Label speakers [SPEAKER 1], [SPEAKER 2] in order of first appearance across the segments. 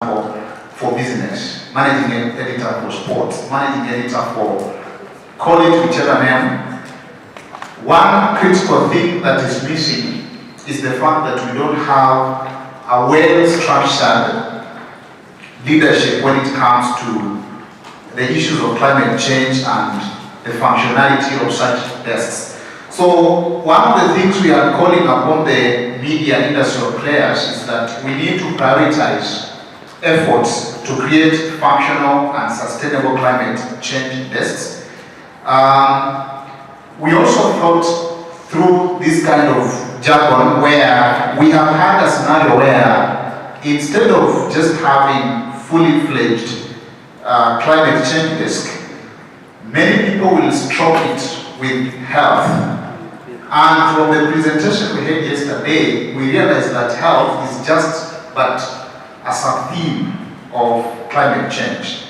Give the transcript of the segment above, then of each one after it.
[SPEAKER 1] for business, managing editor for sports, managing editor for, call it whichever name. One critical thing that is missing is the fact that we don't have a well-structured leadership when it comes to the issues of climate change and the functionality of such desks. So one of the things we are calling upon the media industrial players is that we need to prioritize efforts to create functional and sustainable climate change desks. We also thought through this kind of jargon where we have had a scenario where instead of just having fully fledged climate change desk, many people will stroke it with health. And from the presentation we had yesterday, we realized that health is just but a sub-theme of climate change.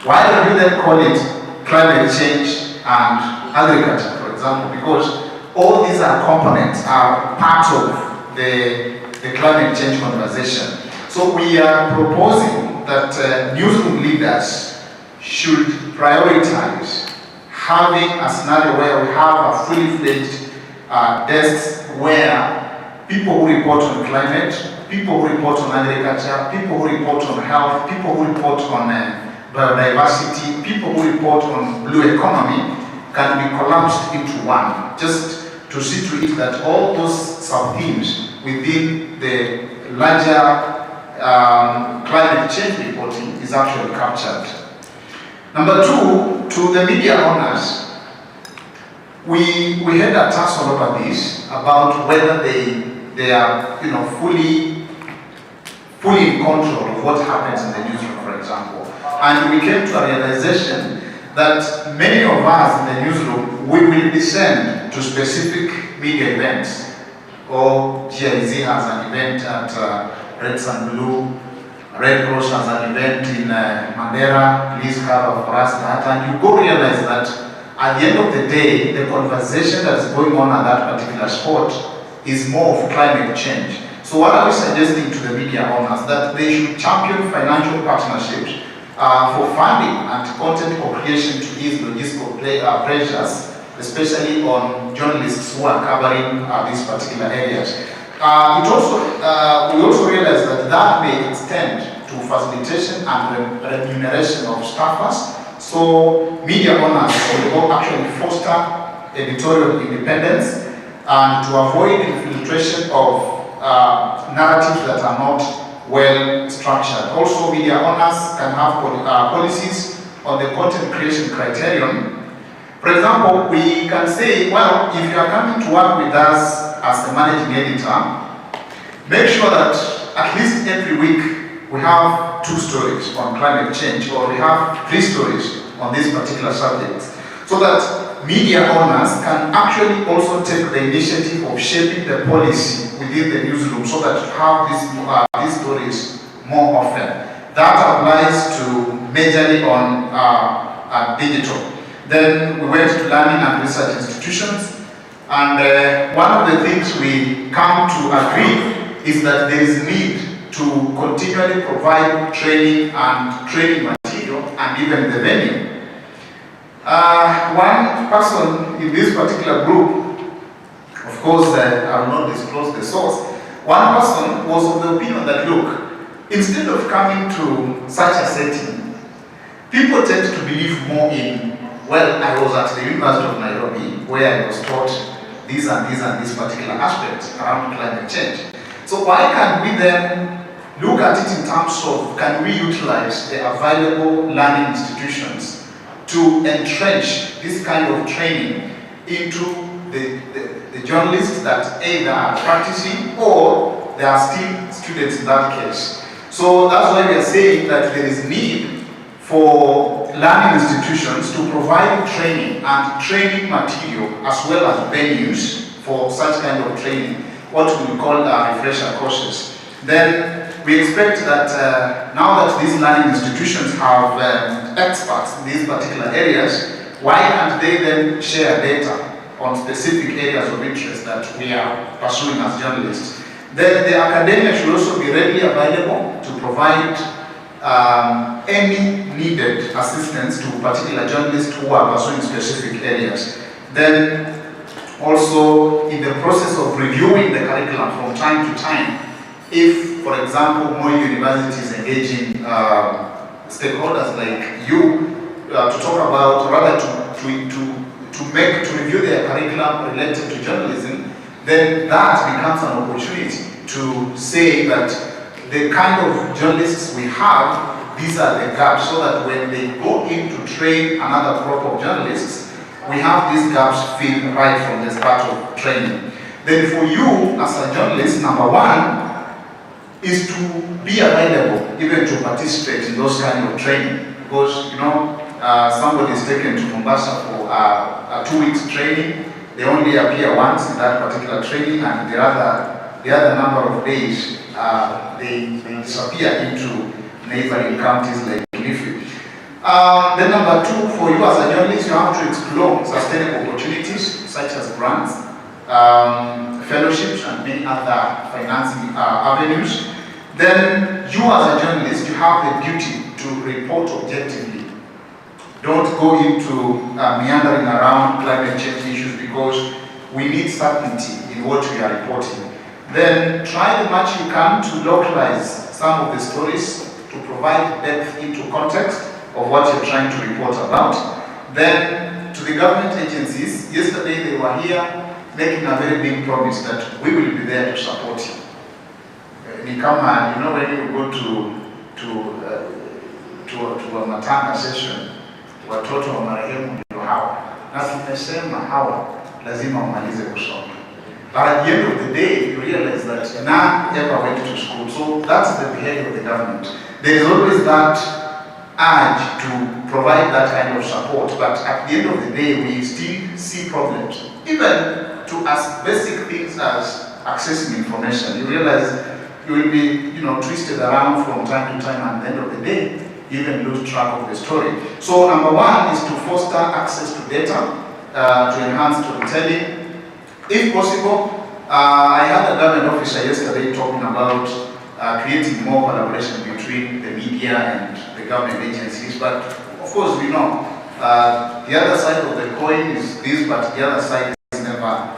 [SPEAKER 1] Why do we then call it climate change and agriculture, for example? Because all these are components, are part of the climate change conversation. So we are proposing that newsroom leaders should prioritize having a scenario where we have a fully fledged desks where people who report on climate, people who report on agriculture, people who report on health, people who report on biodiversity, people who report on blue economy can be collapsed into one, just to see to it that all those sub-themes within the larger climate change reporting is actually captured. Number two, to the media owners, we had a tussle over this about whether they are fully in control of what happens in the newsroom, for example. And we came to a realization that many of us in the newsroom, we will be sent to specific media events, or GIZ has an event at Red Sun Blue, Red Cross has an event in Mandera, please cover for us that, and you go realize that at the end of the day, the conversation that is going on at that particular spot is more of climate change. So what are we suggesting to the media owners? That they should champion financial partnerships for funding and content co-creation to ease logistical pressures, especially on journalists who are covering these particular areas. We also realize that may extend to facilitation and remuneration of staffers. So media owners will actually foster editorial independence and to avoid infiltration of narratives that are not well structured. Also, media owners can have policies on the content creation criterion. For example, we can say, well, if you are coming to work with us as the managing editor, make sure that at least every week we have 2 stories on climate change, or we have 3 stories on this particular subject, so that media owners can actually also take the initiative of shaping the policy within the newsroom so that you have these stories more often. That applies to majorly on digital. Then we went to learning and research institutions, and one of the things we come to agree is that there is need to continually provide training and training material and even the venue. One person in this particular group, of course I will not disclose the source, one person was of the opinion that, look, instead of coming to such a setting, people tend to believe more in, well, I was at the University of Nairobi where I was taught these and these and these particular aspects around climate change. So why can't we then look at it in terms of, can we utilize the available learning institutions to entrench this kind of training into the journalists that either are practicing or they are still students in that case. So that's why we are saying that there is need for learning institutions to provide training and training material as well as venues for such kind of training, what we call refresher courses. Then we expect that now that these learning institutions have experts in these particular areas, why can't they then share data on specific areas of interest that we are pursuing as journalists? Then the academia should also be readily available to provide any needed assistance to particular journalists who are pursuing specific areas. Then also in the process of reviewing the curriculum from time to time, if, for example, more universities engaging stakeholders like you to talk about, rather to review their curriculum related to journalism, then that becomes an opportunity to say that the kind of journalists we have, these are the gaps, so that when they go in to train another crop of journalists, we have these gaps filled right from the start of training. Then for you as a journalist, number one is to be available even to participate in those kind of training, because somebody is taken to Mombasa for a 2 weeks training. They only appear once in that particular training, and the other number of days they disappear into neighboring counties like Kilifi. Then number two, for you as a journalist, you have to explore sustainable opportunities such as grants, fellowships, and many other financing avenues. Then you as a journalist, you have the duty to report objectively. Don't go into meandering around climate change issues, because we need certainty in what we are reporting. Then try as much you can to localize some of the stories to provide depth into context of what you're trying to report about. Then to the government agencies, yesterday they were here making a very big promise that we will be there to support you. When you go to a matanga session, watoto wa marehemu ndio hawa, na tumesema hawa lazima umalize kusoma. But at the end of the day, you realize that none ever went to school. So that's the behavior of the government. There is always that urge to provide that kind of support, but at the end of the day, we still see problems. Even to as basic things as accessing information, you realize you will be, twisted around from time to time, and at the end of the day, you even lose track of the story. So number one is to foster access to data, to enhance storytelling. If possible, I had a government officer yesterday talking about creating more collaboration between the media and the government agencies, but of course we know the other side of the coin is this, but the other side is never.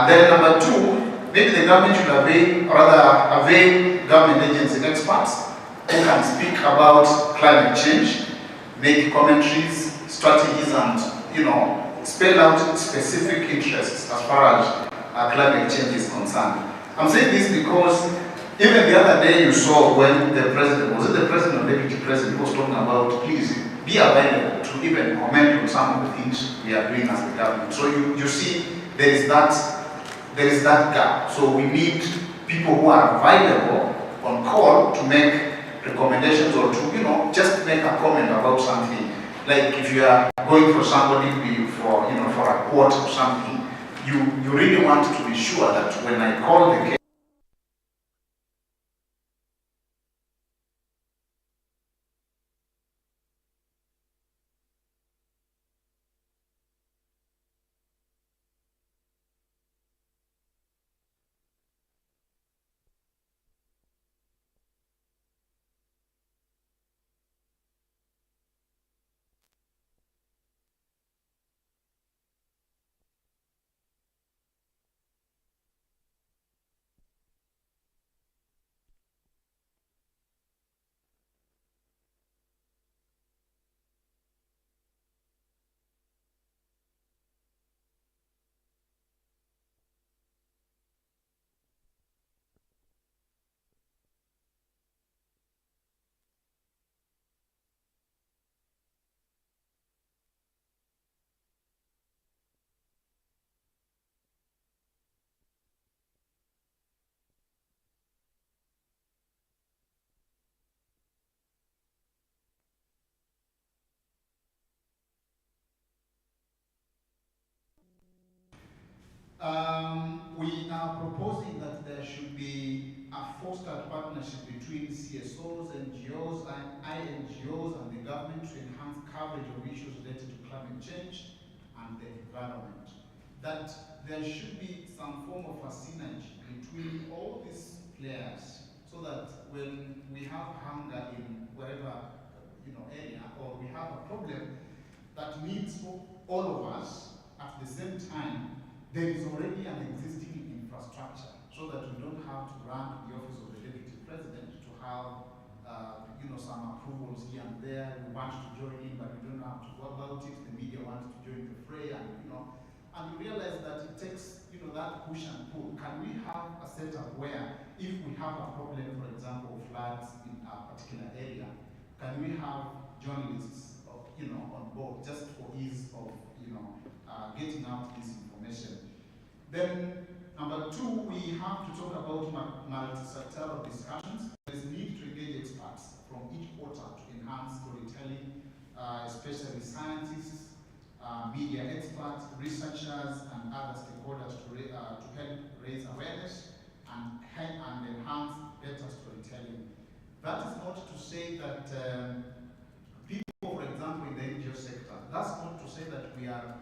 [SPEAKER 1] Then number two, maybe the government should avail government agency experts who can speak about climate change, make commentaries, strategies, and spell out specific interests as far as climate change is concerned. I'm saying this because even the other day you saw when the president, was it the president or deputy president, was talking about, please be available to even comment on some of the things we are doing as the government. So you see there is that gap. So we need people who are available on call to make recommendations, or to just make a comment about something. Like if you are going for somebody for a quote or something, you really want to be sure that when I call the case, we are proposing that there should be a fostered partnership between CSOs, NGOs, and INGOs, and the government to enhance coverage of issues related to climate change and the environment. That there should be some form of a synergy between all these players, so that when we have hunger in wherever needs all of us. At the same time, there is already an existing infrastructure so that we don't have to run to the office of the Deputy President to have some approvals here and there. We want to join in, but we don't know how to go about it. The media wants to join the fray, and and we realize that it takes that push and pull. Can we have a setup where, if we have a problem, for example, floods in a particular area, can we have journalists, on board just for ease of, getting out this information? Then, number two, we have to talk about multi-sectoral discussions. There is need to engage experts from each quarter to enhance storytelling, especially scientists, media experts, researchers, and other stakeholders to help raise awareness and enhance better storytelling. That is not to say that people, for example, in the NGO sector, that's not to say that we are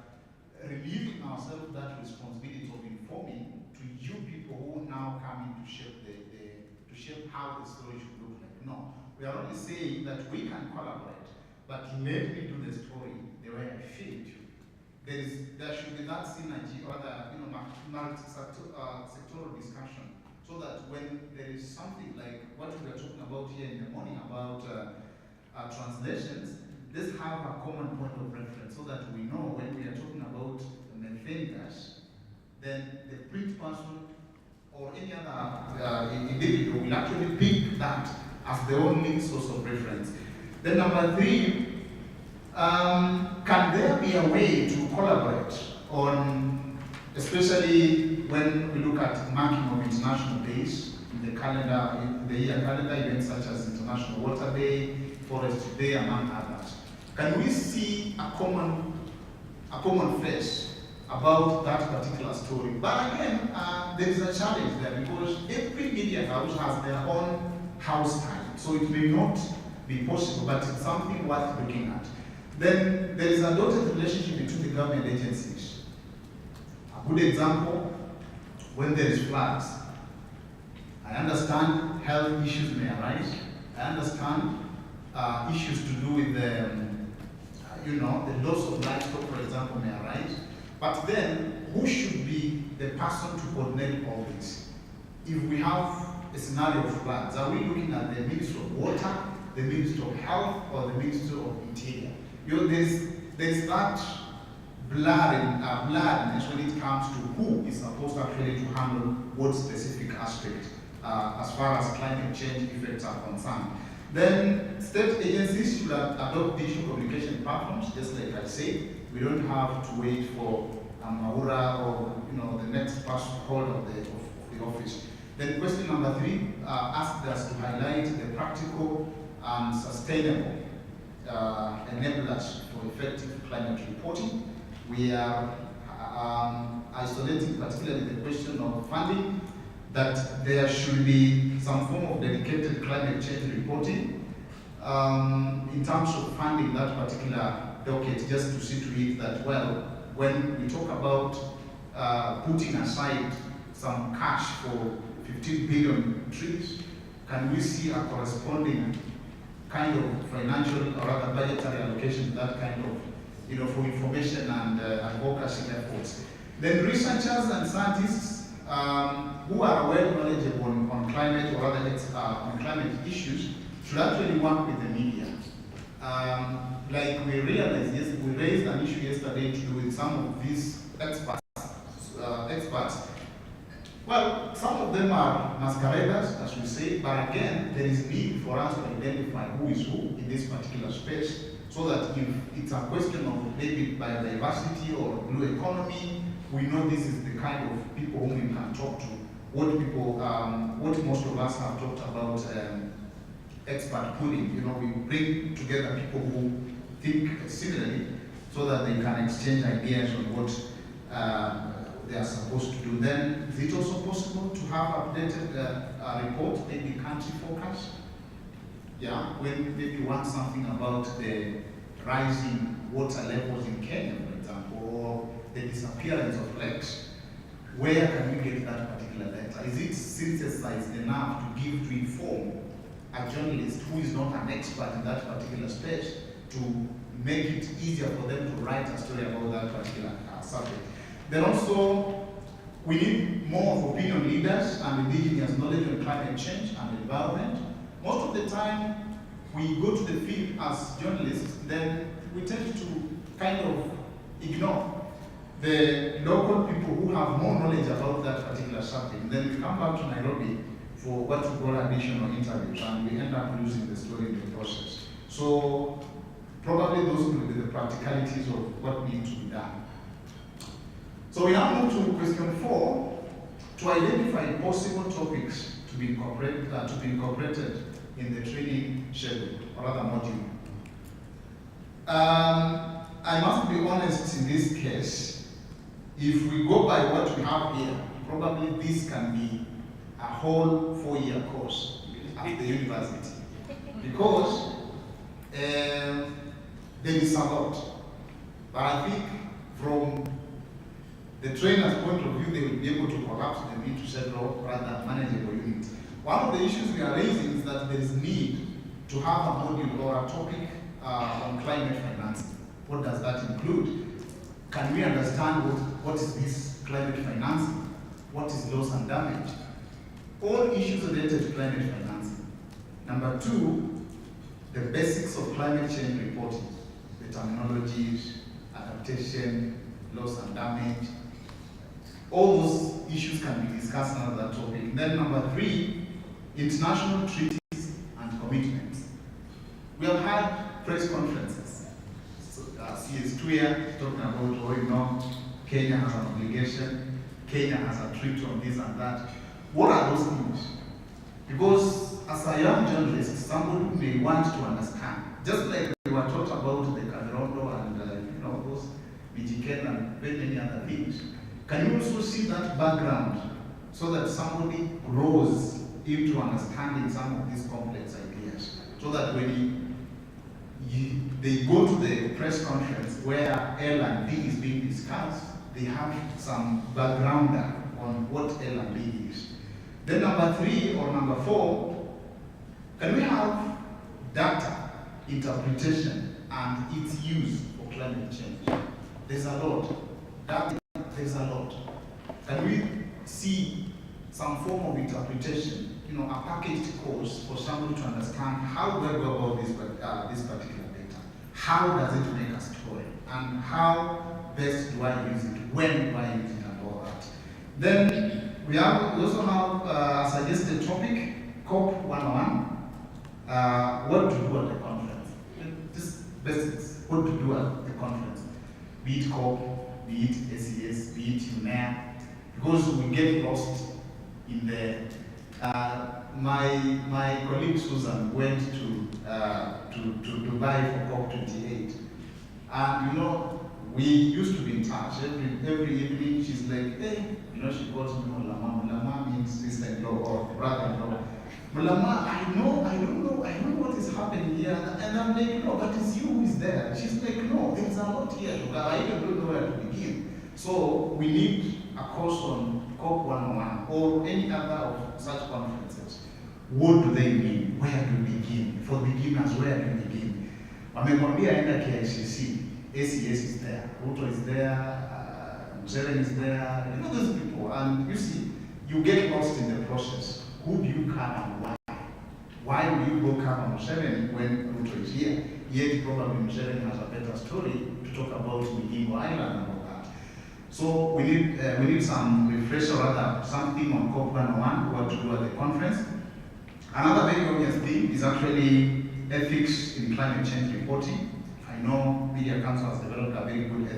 [SPEAKER 1] relieving ourselves that responsibility of informing to you people who now come in to shape how the story should look like. No, we are only saying that we can collaborate, but let me do the story the way I feel it. There should be that synergy or the multi-sectoral discussion, so that when there is something like what we are talking about here in the morning about translations, let's have a common point of reference so that we know when we are talking about methane gas, then the print person or any other individual will actually pick that as their only source of reference. Then number three, can there be a way to collaborate on, especially when we look at marking of international days in the calendar, in the year calendar, events such as International Water Day, Forest Day, among others? Can we see a common face about that particular story? But again, there is a challenge there, because every media house has their own house style, so it may not be possible, but it's something worth looking at. Then there is a dotted relationship between the government agencies. A good example, when there is floods, I understand health issues may arise. I understand issues to do with the loss of livestock, for example, may arise. But then, who should be the person to coordinate all this? If we have a scenario of floods, are we looking at the Ministry of Water, the Ministry of Health, or the Ministry of Interior? There's that blurriness when it comes to who is supposed actually to handle what specific aspect as far as climate change effects are concerned. Then state agencies should adopt digital communication platforms, just like I said. We don't have to wait for Maura or the next person hold of the office. Then question number three asked us to highlight the practical and sustainable enablers for effective climate reporting. We are isolating particularly the question of funding, that there should be some form of dedicated climate change reporting in terms of funding that particular docket, just to see to it that, well, when we talk about putting aside some cash for 15 billion trees, can we see a corresponding kind of financial or other budgetary allocation to that kind of, for information and advocacy efforts? Then researchers and scientists who are well knowledgeable on climate or other on climate issues should actually work with the media. Like we realized, yes, we raised an issue yesterday to do with some of these experts. Well, some of them are masqueraders, as we say, but again, there is need for us to identify who is who in this particular space, so that if it's a question of maybe biodiversity or blue economy, we know this is the kind of people whom we can talk to. What most of us have talked about, expert pooling. We bring together people who think similarly, so that they can exchange ideas on what they are supposed to do. Then, is it also possible to have updated report, maybe country forecast? Yeah, when maybe you want something about the rising water levels in Kenya, for example, or the disappearance of lakes, where can we get that particular data? Is it synthesized enough to inform a journalist who is not an expert in that particular space to make it easier for them to write a story about that particular subject. Then also, we need more of opinion leaders and indigenous knowledge on climate change and environment. Most of the time, we go to the field as journalists, then we tend to kind of ignore the local people who have more knowledge about that particular subject. Then we come back to Nairobi for what we call additional interviews, and we end up losing the story in the process. So probably those will be the practicalities of what needs to be done. So we now move to question 4, to identify possible topics to be incorporated in the training schedule, or rather module. I must be honest in this case, if we go by what we have here, probably this can be a whole 4-year course at the university. Because there is a lot. But I think from the trainer's point of view, they will be able to collapse them into several rather manageable units. One of the issues we are raising is that there is need to have a module or a topic on climate financing. What does that include? Can we understand what is this climate financing? What is loss and damage? All issues related to climate financing. Number 2, the basics of climate change reporting, the terminologies, adaptation, loss and damage. All those issues can be discussed under that topic. And then number 3, international treaties and commitments. We have had press conferences. So, CS2 here talking about, Kenya has an obligation, Kenya has a treaty on this and that. What are those things? Because as a young journalist, somebody may want to understand. Just like we were taught about the Kavirondo and those Mijiken and many other things. Can you also see that background so that somebody grows into understanding some of these complex ideas? So that when they go to the press conference where L and D is being discussed, they have some background on what L and D is. Then number 3 or number 4, can we have data interpretation and its use for climate change? There's a lot. There's a lot. Can we see some form of interpretation, a packaged course for somebody to understand how do I go about this particular data? How does it make a story? And how best do I use it? When do I use it and all that? Then we also have a suggested topic, COP 101, what to do at the conference. Just basics, what to do at the conference. Be it COP, be it SES, be it UNEA, because we get lost in the. My colleague Susan went to Dubai for COP 28, and we used to be in touch every evening. She's like, hey, she calls me Mulama. Mulama means sister-in-law or brother-in-law. Mulama, I don't know what is happening here. And I'm like, no, but it's you who is there. She's like, no, there's a lot here. I even don't know where to begin. So we need a course on COP 101 or any other of such conferences. What do they mean? Where do we begin? For beginners, where do we begin? Wamekwambia enda KICC, SES is there, Ruto is there, Museveni is there, those people. And you see, you get lost in the process. Who do you cover and why? Why will you go cover Museveni when Ruto is here? Yet probably Museveni has a better story to talk about Migingo Island and all that. So we need some refresher, rather something on COP 101, what to do at the conference. Another very obvious thing is actually ethics in climate change reporting. I know Media Council has developed a very good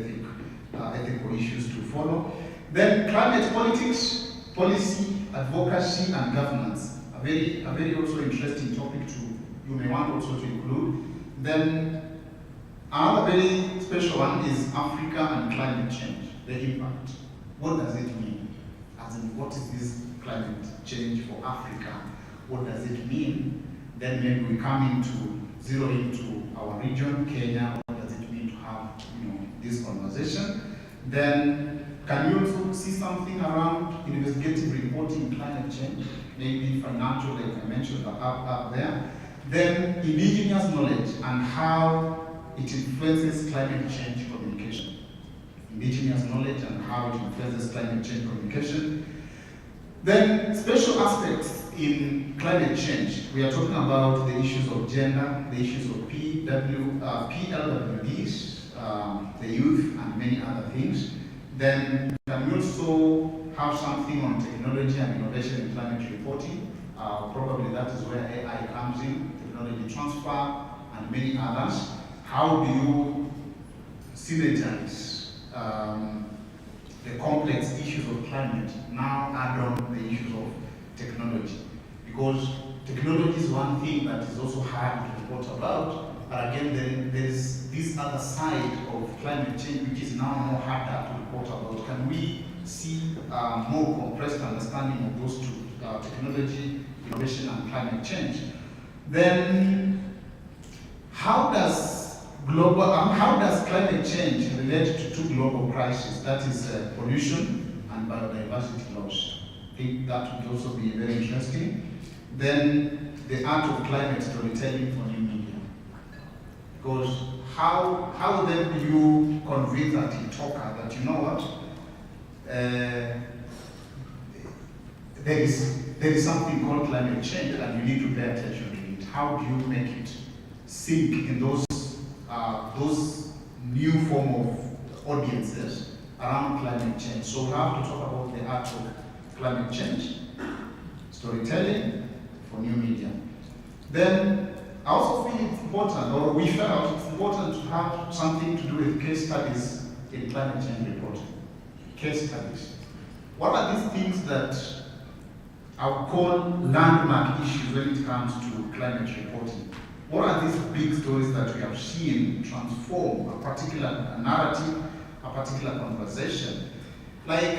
[SPEAKER 1] ethical issues to follow. Then climate politics, policy, advocacy, and governance. A very also interesting topic you may want also to include. Then another very special one is Africa and climate change, the impact. What does it mean? As in, what is this climate change for Africa? What does it mean? Then maybe we come zero into our region, Kenya. What does it mean to have this conversation? Then can you also see something around investigative reporting in climate change? Maybe financial, like I mentioned up there. Then indigenous knowledge and how it influences climate change communication. Indigenous knowledge and how it influences climate change communication. Then special aspects in climate change. We are talking about the issues of gender, the issues of PLWDs, the youth, and many other things. Then can we also have something on technology and innovation in climate reporting? Probably that is where AI comes in, technology transfer, and many others. How do you synergize the complex issues of climate, now add on the issues of technology? Because technology is one thing that is also hard to report about, but again, then there's this other side of climate change which is now more harder to report about. Can we see more compressed understanding of those two, technology, innovation, and climate change? Then, how does climate change relate to two global crises? That is pollution and biodiversity loss. I think that would also be very interesting. Then the art of climate storytelling for new media. Because how then do you convince a TikToker that, you know what, there is something called climate change and you need to pay attention to it? How do you make it sink in those new form of audiences around climate change? So we have to talk about the art of climate change, storytelling for new media. Then I also feel it's important, or we felt it's important to have something to do with case studies in climate change reporting. Case studies. What are these things that I would call landmark issues when it comes to climate reporting? What are these big stories that we have seen transform a particular narrative, a particular conversation? Like,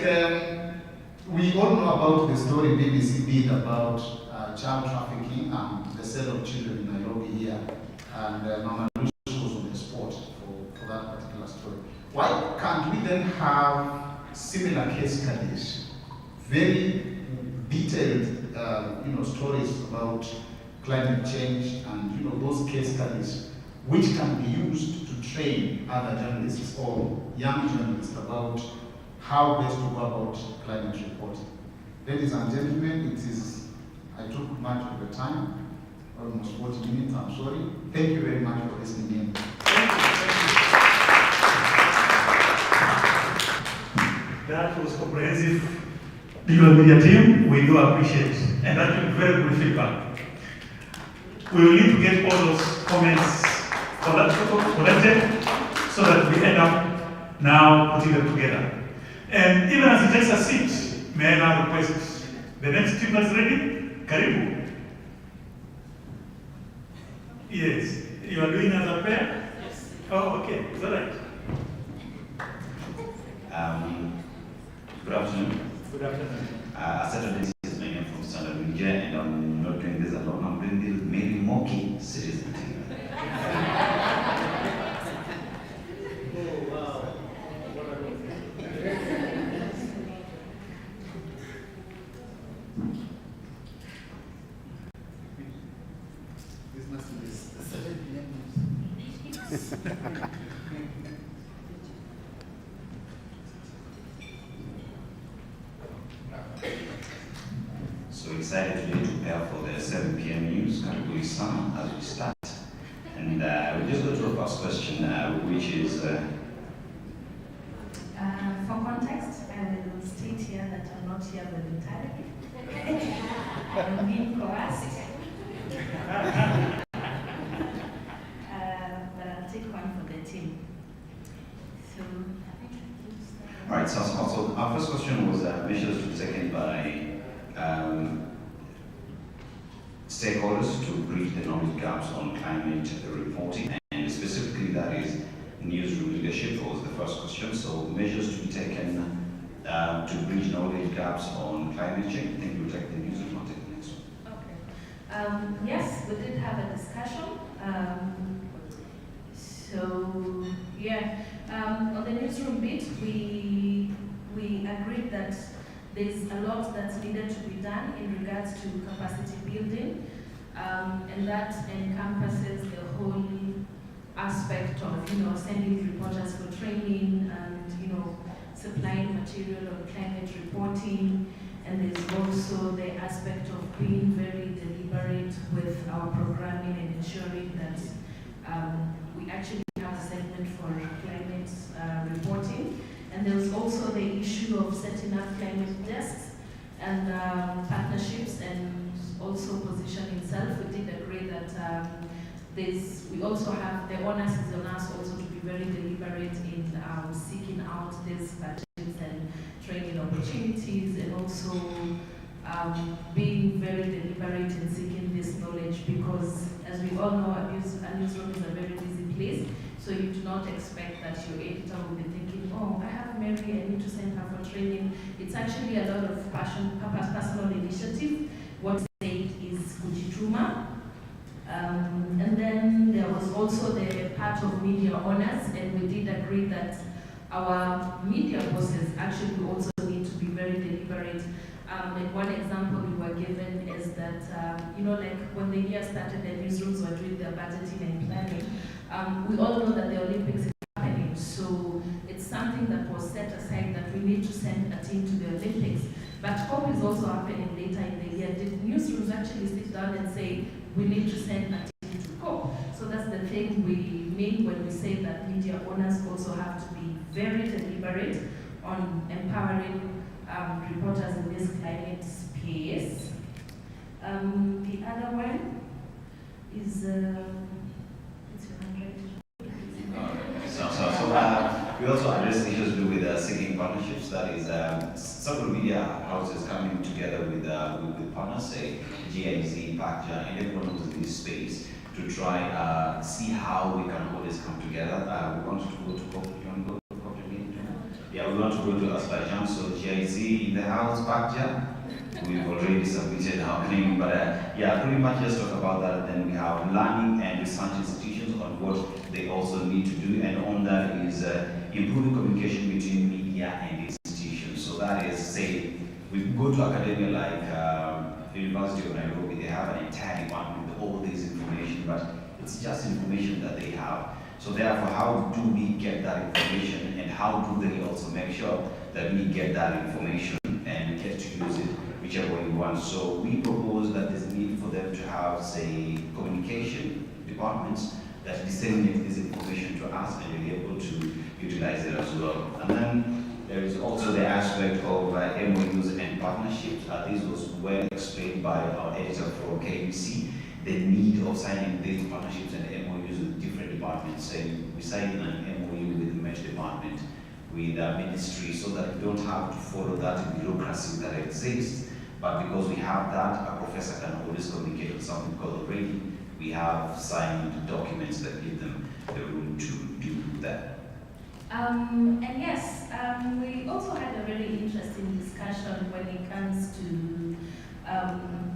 [SPEAKER 1] we all know about the story BBC did about child trafficking and the sale of children in Nairobi here, and Mama Lucy was on the spot for that particular story. Why can't we then have similar case studies, very detailed stories about climate change, and those case studies which can be used to train other journalists or young journalists about how best to go about climate reporting? Ladies and gentlemen, I took much of the time, almost 40 minutes, I'm sorry. Thank you very much for listening in.
[SPEAKER 2] Thank you. That was comprehensive. Digital media team, we do appreciate, and that will be very good feedback. We will need to get all those comments collected so that we end up now putting them together. And even as he takes a seat, may I now request the next team that's ready? Karibu. Yes. You are doing as a pair?
[SPEAKER 3] Yes.
[SPEAKER 2] Oh, okay. Is that right?
[SPEAKER 3] Good afternoon.
[SPEAKER 2] Good afternoon.
[SPEAKER 3] Saturday is my name from Standard Media, and I'm not doing this alone. I'm doing this with Mary Moki, citizen.
[SPEAKER 2] Oh, wow.
[SPEAKER 1] This must be 7 p.m.
[SPEAKER 3] So excited today to prepare for the 7 p.m. news, Karibu Islam, as we start. And we'll just go to the first question, which is...
[SPEAKER 4] For context, I will state here that I'm not here voluntarily. I'm being coerced. But I'll take one for the team. So,
[SPEAKER 3] All right, so our first question was measures to be taken by stakeholders to bridge the knowledge gaps on climate reporting, and specifically that is newsroom leadership was the first question. So measures to be taken to bridge knowledge gaps on climate change. I think we'll take the newsroom. I'll take the next one.
[SPEAKER 4] okay. Yes, we did have a discussion. On the newsroom bit, we agreed that there's a lot that's needed to be done in regards to capacity building, and that encompasses the whole aspect of, sending reporters for training and, supplying material on climate reporting. And there's also the aspect of being very deliberate with our programming and ensuring that we actually have a segment for climate reporting. And there's also the issue of setting up climate desks and partnerships, and also positioning itself. We did agree that we also have, the onus is on us also to be very deliberate in seeking out these budgets and training opportunities, and also being very deliberate in seeking this knowledge, because as we all know, a newsroom is a very busy place, so you do not expect that your editor will be thinking, oh, I have Mary, I need to send her for training. It's actually a lot of personal initiative. What said is Kujituma. And then there was also the part of media owners, and we did agree that our media bosses actually also need to be very deliberate. And one example we were given is that, like when the year started, the newsrooms were doing their budgeting and planning. We all know that the Olympics is happening, so it's something that was set aside that we need to send a team to the Olympics. But COP is also happening later in the year. Did newsrooms actually sit down and say, we need to send a team to COP? So that's the thing we mean when we say that media owners also have to be very deliberate on empowering reporters in this climate space. The other one is,
[SPEAKER 3] we also address issues to do with seeking partnerships. That is, several media houses coming together with partners, say GIZ, PACJA, and everyone who's in this space to try see how we can always come together. We want to go to COP. You want to go to COP meeting? Yeah, we want to go to Azerbaijan. So GIZ in the house, PACJA. We've already submitted our claim, but yeah, pretty much just talk about that. Then we have learning and research institutions on what they also need to do, and on that is improving communication between media and institutions. So that is, say, we go to academia like the University of Nairobi, they have an entire department with all this information, but it's just information that they have. So therefore, how do we get that information, and how do they also make sure that we get that information and get to use it whichever way we want? So we propose that there's a need for them to have, say, communication departments that disseminate this information to us and be able to utilize it as well. And then there is also the aspect of MOUs and partnerships. This was well explained by our editor from KBC, the need of signing these partnerships and MOUs with different departments. Say we sign an MOU with the Met Department, with the ministry, so that we don't have to follow that bureaucracy that exists. But because we have that, a professor can always communicate with something because already we have signed documents that give them the room to do that.
[SPEAKER 4] And yes, we also had a very interesting discussion when it comes to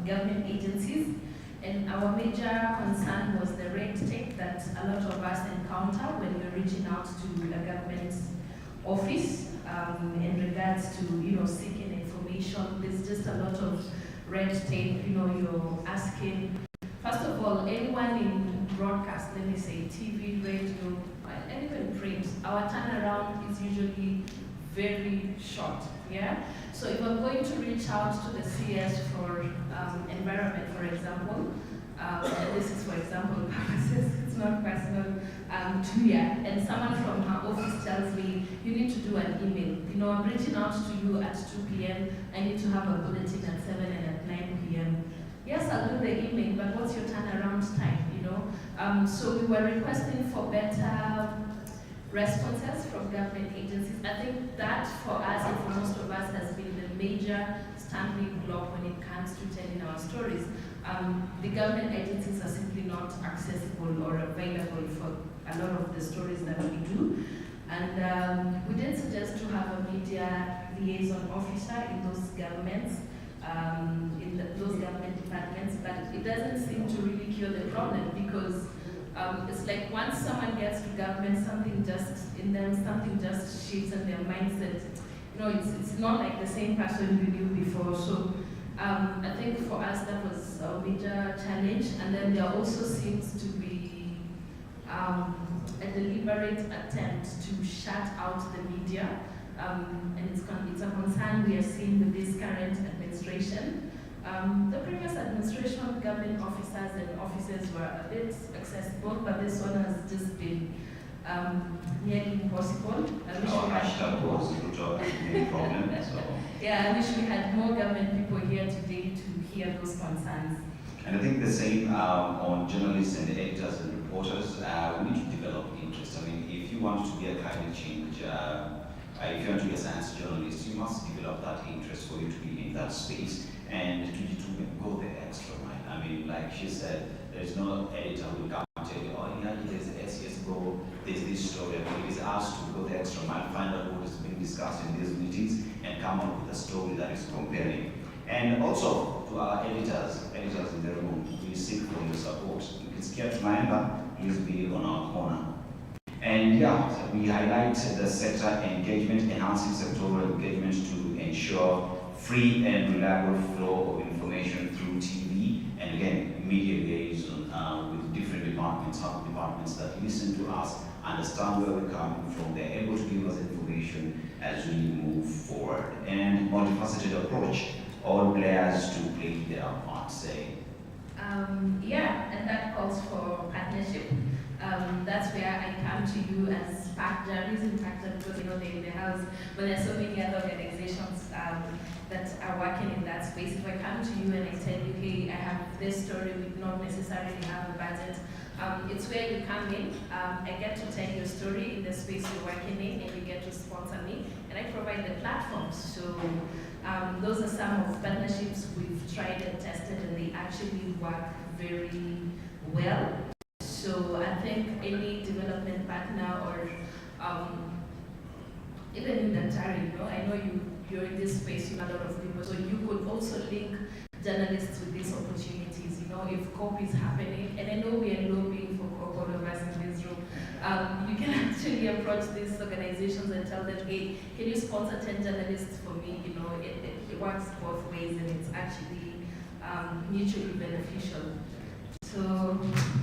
[SPEAKER 4] government agencies. And our major concern was the red tape that a lot of us encounter when we're reaching out to a government office in regards to seeking information. There's just a lot of red tape. You're asking, first of all, anyone in broadcast, let me say TV, radio, and even print, our turnaround is usually very short. Yeah. So if I'm going to reach out to the CS for environment, for example, this is for example purposes, it's not personal to me, and someone from her office tells me, you need to do an email. I'm reaching out to you at 2 p.m. I need to have a bulletin at 7 and at 9 p.m. Yes, I'll do the email, but what's your turnaround time, So we were requesting for better responses from government agencies. I think that for us and for most of us has been the major stumbling block when it comes to telling our stories. The government agencies are simply not accessible or available for a lot of the stories that we do. And we did suggest to have a media liaison officer in those governments, those government departments, but it doesn't seem to really cure the problem, because it's like once someone gets to government, something just shifts in their mindset. It's not like the same person you knew before. So I think for us that was a major challenge. And then there also seems to be a deliberate attempt to shut out the media, and it's a concern we are seeing with this current administration. The previous administration, government officers and officers were a bit accessible, but this one has just been nearly impossible. I wish
[SPEAKER 3] Our
[SPEAKER 4] we had
[SPEAKER 3] hashtag
[SPEAKER 4] more.
[SPEAKER 3] was no problem. So.
[SPEAKER 4] Yeah, I wish we had more government people here today to hear those concerns.
[SPEAKER 3] And I think the same on journalists and editors and reporters. We need to develop interest. I mean, if you want to be a climate change, if you want to be a science journalist, you must develop that interest for you to be in that space and to go the extra mile. I mean, like she said, there's no editor who will come and tell you, oh, yeah, there's SES Go, there's this story. I mean, it is asked to go the extra mile, find out what is being discussed in these meetings, and come up with a story that is compelling. And also, to our editors in the room, we seek for your support. If it's Kiatu Maemba, please be on our corner. And yeah, so we highlight the sector engagement, enhancing sectoral engagement to ensure free and reliable flow of information through TV, and again, media liaison with different departments, departments that listen to us, understand where we're coming from, they're able to give us information as we move forward. And multifaceted approach, all players to play their part, say.
[SPEAKER 4] Yeah, and that calls for partnership. That's where I come to you as partner, using partner because you know they're in the house, but there are so many other organizations that are working in that space. If I come to you and I tell you, hey, I have this story, we not necessarily have a budget, it's where you come in, I get to tell your story in the space you're working in, and you get to sponsor me, and I provide the platforms. So those are some of partnerships we've tried and tested, and they actually work very well. So I think any development partner or even in Daktari, you know, I know you're in this space, you know a lot of people, so you could also link journalists with these opportunities. You know, if COP is happening, and I know we are lobbying for COP, all of us in this room, you can actually approach these organizations and tell them, hey, can you sponsor 10 journalists for me? You know, it works both ways, and it's actually mutually beneficial. So,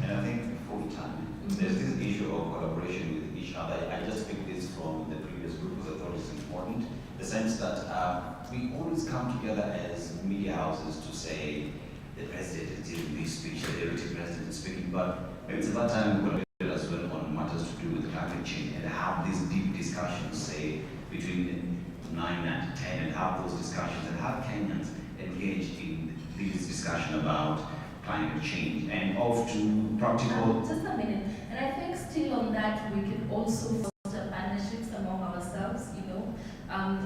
[SPEAKER 3] and I think before we turn, there's this issue of collaboration with each other. I just picked this from the previous group because I thought it's important. The sense that we always come together as media houses to say the president is giving this speech, the deputy president is speaking, but maybe it's about time we collaborate as well on matters to do with climate change and have these deep discussions, say between 9 and 10, and have those discussions and have Kenyans engaged in this discussion about climate change and off to practical.
[SPEAKER 4] Just a minute, and I think still on that we could also foster partnerships among ourselves. You know,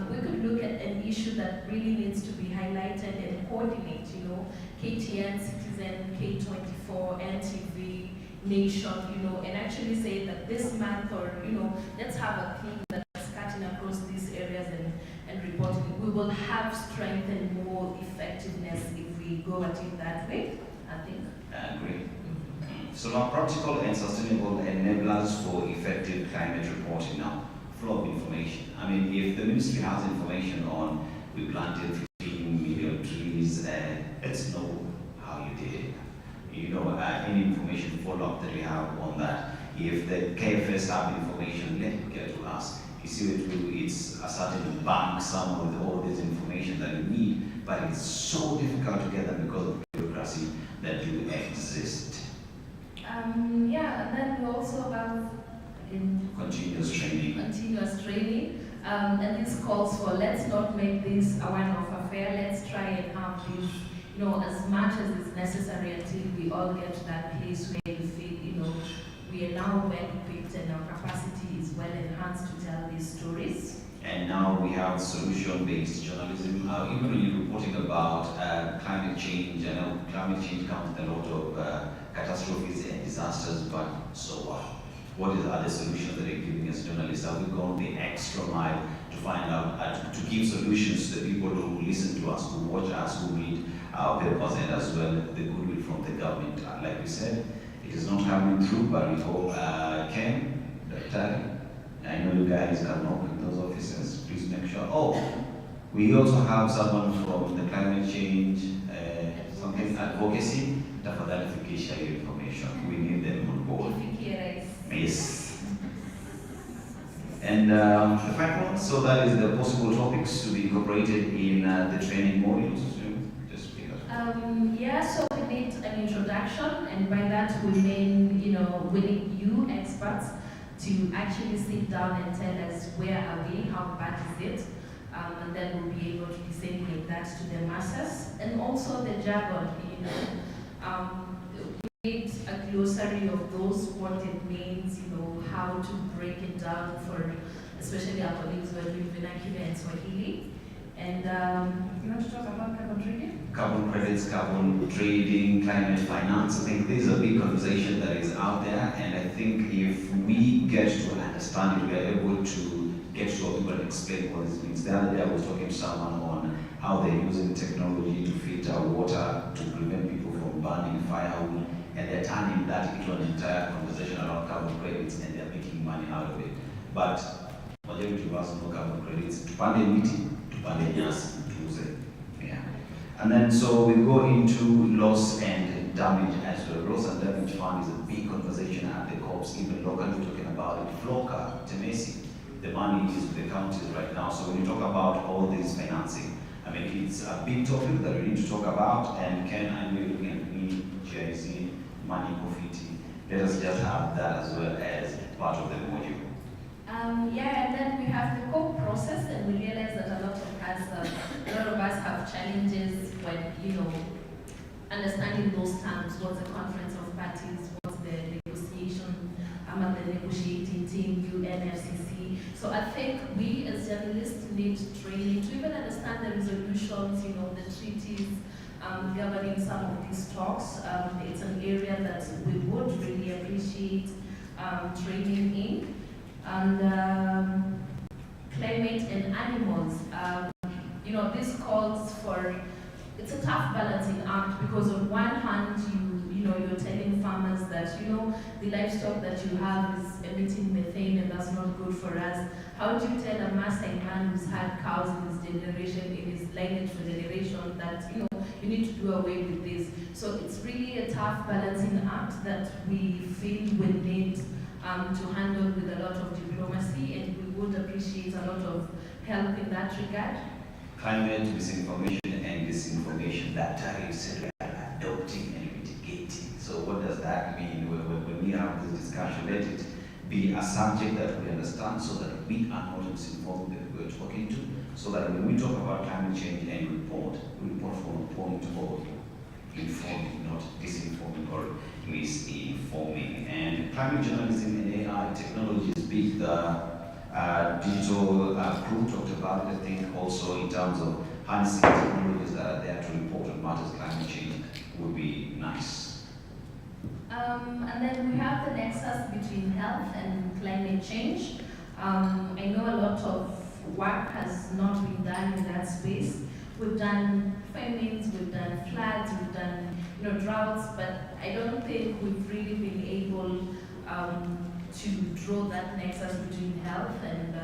[SPEAKER 4] we could look at an issue that really needs to be highlighted and coordinate. You know, KTN, Citizen, K24, NTV, Nation. You know, and actually say that this month, or you know, let's have a theme that's cutting across these areas and reporting. We will have strength and more effectiveness if we go at it that way. I think.
[SPEAKER 3] I agree. So now practical and sustainable enablers for effective climate reporting now. Flow of information. I mean, if the ministry has information on we planted 15 million trees, let's know how you did it. You know, any information follow-up that we have on that. If the KFS have information, let it get to us. You see, it's a certain bank somewhere with all this information that you need, but it's so difficult to get them because of bureaucracy that do exist.
[SPEAKER 4] Yeah, and then we also have
[SPEAKER 3] Continuous training.
[SPEAKER 4] And this calls for let's not make this a one-off affair. Let's try and have this, you know, as much as it's necessary until we all get to that place where we feel, you know, we are now well equipped and our capacity is well enhanced to tell these stories.
[SPEAKER 3] And now we have solution-based journalism. Even when you're reporting about climate change, I know climate change comes with a lot of catastrophes and disasters, but so what? What are the solutions that they're giving us journalists? Have we gone the extra mile to find out, to give solutions to the people who listen to us, who watch us, who read our papers, and as well the goodwill from the government? Like we said, it is not coming through, but we hope Ken, Dr. I know you guys can work with those officers. Please make sure. Oh, we also have someone from the climate change, something advocacy. Tafadhali fikisha your information. We need them on board. Yes. And the final one, so that is the possible topics to be incorporated in the training modules. Just because.
[SPEAKER 4] Yeah, so we need an introduction, and by that we mean, we need you experts to actually sit down and tell us where are we, how bad is it, and then we'll be able to disseminate that to the masses. And also the jargon, we need a glossary of those, what it means, how to break it down for, especially our colleagues who are doing vernacular and Swahili. And you want to talk about carbon trading?
[SPEAKER 3] Carbon credits, carbon trading, climate finance. I think this is a big conversation that is out there, and I think if we get to understand it, we are able to get to people and explain what this means. The other day I was talking to someone on how they're using technology to filter water to prevent people from burning firewood, and they're turning that into an entire conversation around carbon credits, and they're making money out of it. But majority of us know carbon credits. Tupande miti, tupande nyasi, tuuze. Yeah. And then so we go into loss and damage as well. Loss and damage fund is a big conversation at the COPs, even locally talking about it. Floka, Temesi, the money is with the counties right now. So when you talk about all this financing, I mean, it's a big topic that we need to talk about. And Ken, I know you're looking at me, GIZ, money, profiti. Let us just have that as well as part of the module.
[SPEAKER 4] Yeah, and then we have the COP process, and we realize that a lot of us have challenges when, understanding those terms. What's the conference of parties? What's the negotiation? I'm at the negotiating team, UNFCCC. So I think we as journalists need training to even understand the resolutions, the treaties governing some of these talks. It's an area that we would really appreciate training in. And climate and animals, this calls for, it's a tough balancing act, because on one hand you're telling farmers that the livestock that you have is emitting methane and that's not good for us. How do you tell a Maasai man who's had cows in his generation, in his lineage for generation, that you need to do away with this? So it's really a tough balancing act that we feel we need to handle with a lot of diplomacy, and we would appreciate a lot of help in that regard.
[SPEAKER 3] Climate misinformation and disinformation, that you said we are adopting and mitigating. So what does that mean? When we have this discussion, let it be a subject that we understand, so that we are not misinformed that we're talking to, so that when we talk about climate change and we report from a point of informing, not disinforming or misinforming. And climate journalism and AI technology is big. The digital crew talked about it, I think, also in terms of harnessing technologies that are there to report on matters climate change would be nice.
[SPEAKER 4] And then we have the nexus between health and climate change. I know a lot of work has not been done in that space. We've done famines, we've done floods, we've done droughts, but I don't think we've really been able to draw that nexus between health and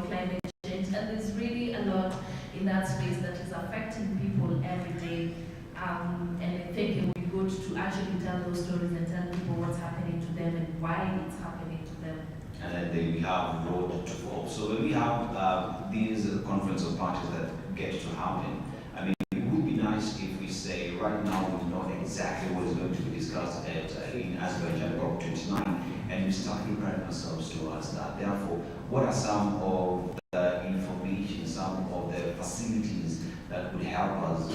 [SPEAKER 4] climate change. And there's really a lot in that space that is affecting people every day. And I think it would be good to actually tell those stories and tell people what's happening to them and why it's happening to them.
[SPEAKER 3] And then we have road to hope. So when we have these conference of parties that get to happen, I mean, it would be nice if we say right now we know exactly what is going to be discussed in Azerbaijan COP29, and we start preparing ourselves towards that. Therefore, what are some of the information, some of the facilities that would help us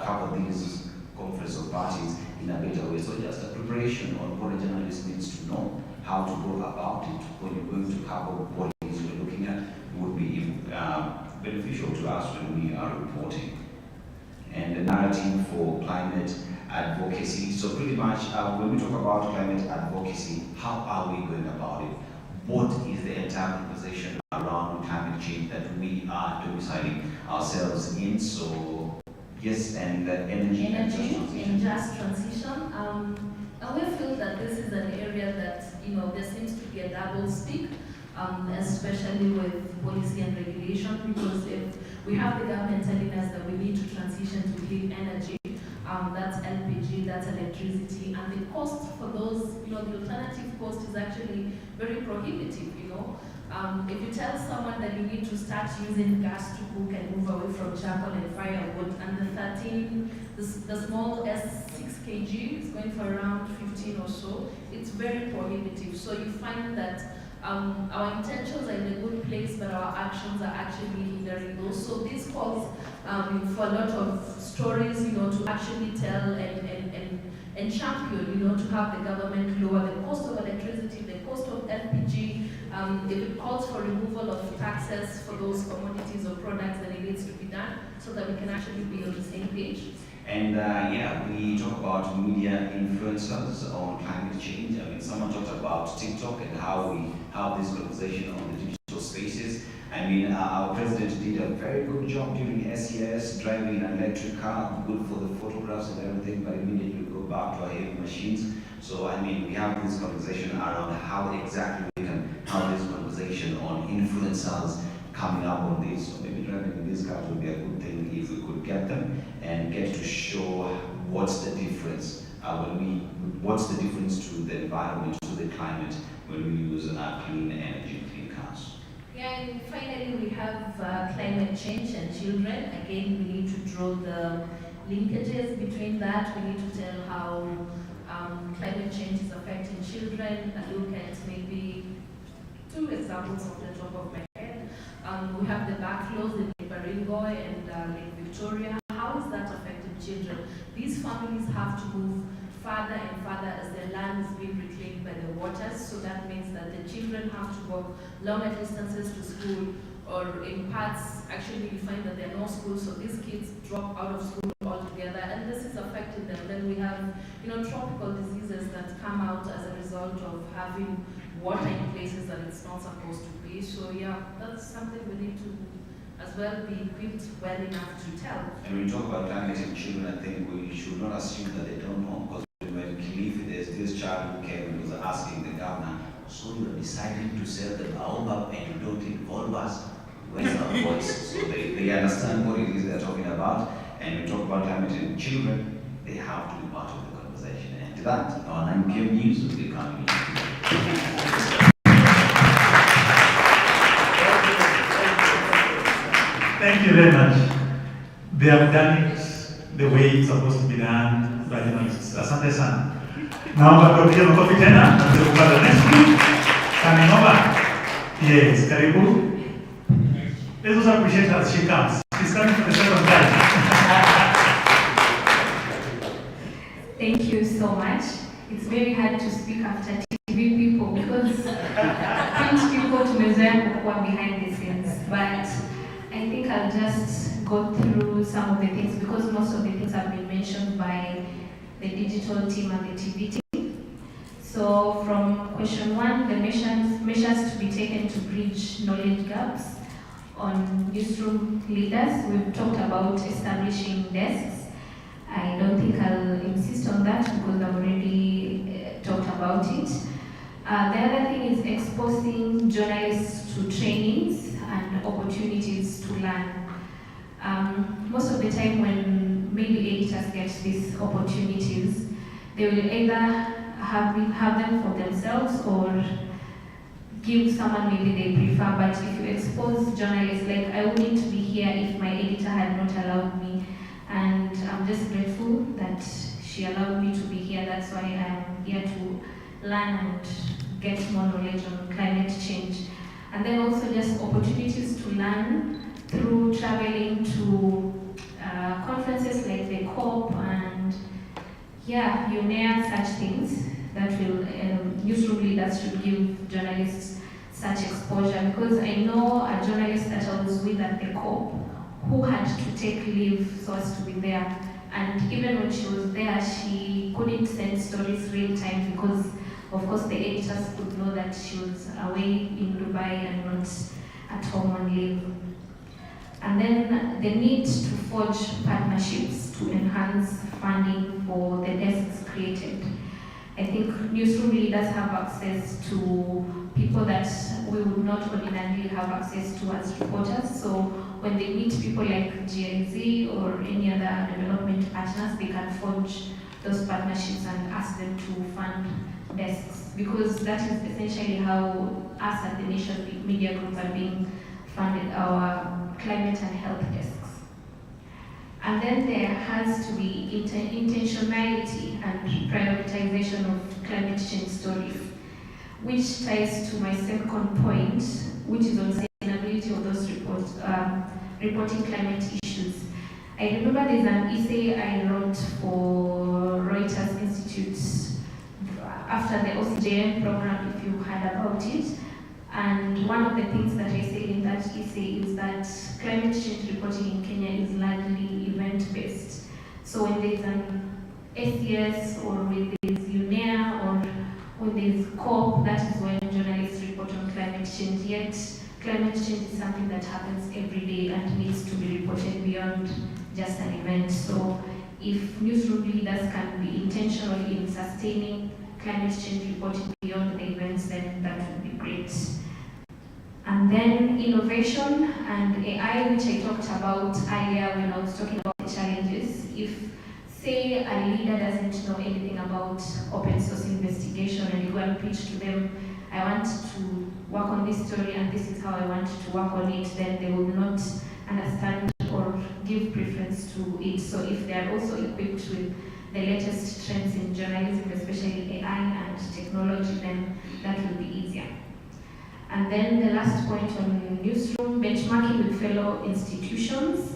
[SPEAKER 3] cover these conference of parties in a better way? So just a preparation on what a journalist needs to know, how to go about it, when you're going to cover what it is we're looking at, would be beneficial to us when we are reporting. And the narrative for climate advocacy. So pretty much when we talk about climate advocacy, how are we going about it? What is the entire conversation around climate change that we are domiciling ourselves in? So yes, and energy and
[SPEAKER 4] just transition. And we feel that this is an area that there seems to be a double speak, especially with policy and regulation, because if we have the government telling us that we need to transition to clean energy, That's LPG, that's electricity, and the cost for those, the alternative cost is actually very prohibitive, If you tell someone that you need to start using gas to cook and move away from charcoal and firewood, and the small S6 kg is going for around 15 or so, it's very prohibitive. So you find that our intentions are in a good place, but our actions are actually hindering those. So this calls for a lot of stories, to actually tell and champion, to have the government lower the cost of electricity, the cost of LPG. If it calls for removal of taxes for those commodities or products, then it needs to be done so that we can actually be on the same page.
[SPEAKER 3] And we talk about media influencers on climate change. I mean, someone talked about TikTok and how we have this conversation on the digital spaces. I mean, our president did a very good job during SES, driving an electric car, good for the photographs and everything, but immediately we go back to our heavy machines. So, I mean, we have this conversation around how exactly we can have this conversation on influencers coming up on this. So maybe driving these cars would be a good thing if we could get them and get to show what's the difference what's the difference to the environment, to the climate when we use clean energy, clean cars.
[SPEAKER 4] Yeah, and finally we have climate change and children. Again, we need to draw the linkages between that. We need to tell how climate change is affecting children. I look at maybe 2 examples off the top of my head. We have the backflows in Baringo and Lake Victoria. How is that affecting children? These families have to move farther and farther as their land is being reclaimed by the waters. So that means that the children have to walk longer distances to school, or in parts, actually you find that there are no schools, so these kids drop out of school altogether, and this is affecting them. Then we have, tropical diseases that come out as a result of having water in places that it's not supposed to be. So yeah, that's something we need to as well be equipped well enough to tell.
[SPEAKER 3] And when we talk about climate and children, I think we should not assume that they don't know, because when Kilifi, there's this child who came and was asking the governor, so you are deciding to sell the baobab and you don't involve us? Where's our voice? So they understand what it is they're talking about, and we talk about climate and children, they have to be part of the conversation. And to that, our 9 PM news will be coming.
[SPEAKER 2] Thank you very much. They have done it the way it's supposed to be done by the journalists. Asante sana. Naomba tupigie makofi tena na tukupata next week. Coming over. Yes, karibu. Let's also appreciate her as she comes. She's coming for the second time.
[SPEAKER 5] Thank you so much. It's very hard to speak after TV people because print people tumezoea kukua behind the scenes. But I think I'll just go through some of the things because most of the things have been mentioned by the digital team and the TV team. So from question 1, the measures to be taken to bridge knowledge gaps on newsroom leaders. We've talked about establishing desks. I don't think I'll insist on that because I've already talked about it. The other thing is exposing journalists to trainings and opportunities to learn. Most of the time when maybe editors get these opportunities, they will either have them for themselves or give someone maybe they prefer. But if you expose journalists, like I wouldn't be here if my editor had not allowed me. And I'm just grateful that she allowed me to be here. That's why I'm here to learn and get more knowledge on climate change. And then also just opportunities to learn through traveling to conferences like the COP and UNEA, such things that will, newsroom leaders should give journalists such exposure. Because I know a journalist that I was with at the COP who had to take leave so as to be there. And even when she was there, she couldn't send stories real time because of course the editors could know that she was away in Dubai and not at home on leave. And then the need to forge partnerships to enhance funding for the desks created. I think Newsroom really does have access to people that we would not ordinarily have access to as reporters. So when they meet people like GIZ or any other development partners, they can forge those partnerships and ask them to fund desks, because that is essentially how us at the Nation Media Group are being funded, our climate and health desks. And then there has to be intentionality and prioritization of climate change stories, which ties to my second point, which is on sustainability of those reporting climate issues. I remember there's an essay I wrote for Reuters Institute after the OCJM program, if you heard about it. And one of the things that I say in that essay is that climate change reporting in Kenya is largely event-based. So when there's an SES or when there's UNEA or when there's COP, that is when journalists report on climate change. Yet climate change is something that happens every day and needs to be reported beyond just an event. So if newsroom leaders can be intentional in sustaining climate change reporting beyond the events, then that would be great. And then innovation and AI, which I talked about earlier when I was talking about the challenges. If, say, a leader doesn't know anything about open source investigation and you go and pitch to them, I want to work on this story and this is how I want to work on it, then they will not understand or give preference to it. So if they are also equipped with the latest trends in journalism, especially AI and technology, then that will be easier. And then the last point on newsroom, benchmarking with fellow institutions.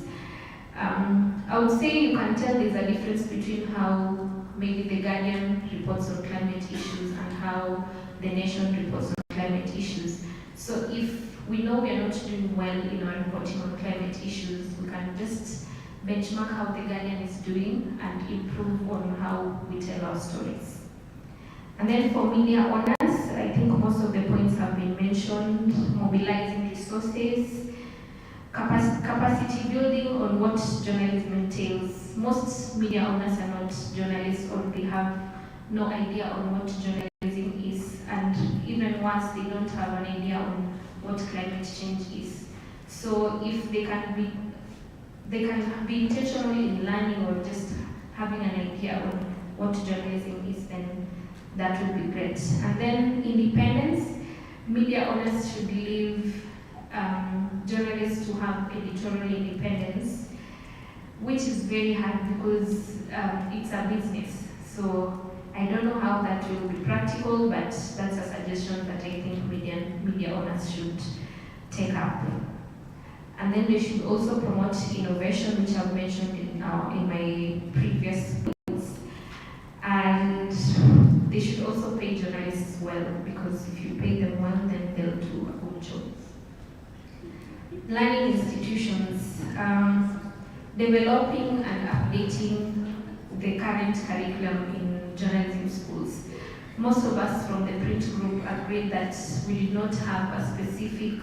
[SPEAKER 5] I would say you can tell there's a difference between how maybe the Guardian reports on climate issues and how the Nation reports on climate issues. So if we know we are not doing well in our reporting on climate issues, we can just benchmark how the Guardian is doing and improve on how we tell our stories. And then for media owners, I think most of the points have been mentioned: mobilizing resources, capacity building on what journalism entails. Most media owners are not journalists, or they have no idea on what journalism is, and even once they don't have an idea on what climate change is. So if they can be intentional in learning or just having an idea on what journalism is, then that would be great. And then independence. Media owners should leave journalists to have editorial independence, which is very hard because it's a business. So I don't know how that will be practical, but that's a suggestion that I think media owners should take up. And then they should also promote innovation, which I've mentioned in my previous points. And they should also pay journalists well, because if you pay them well, then they'll do a good job. Learning institutions, developing and updating the current curriculum in journalism schools. Most of us from the print group agreed that we did not have a specific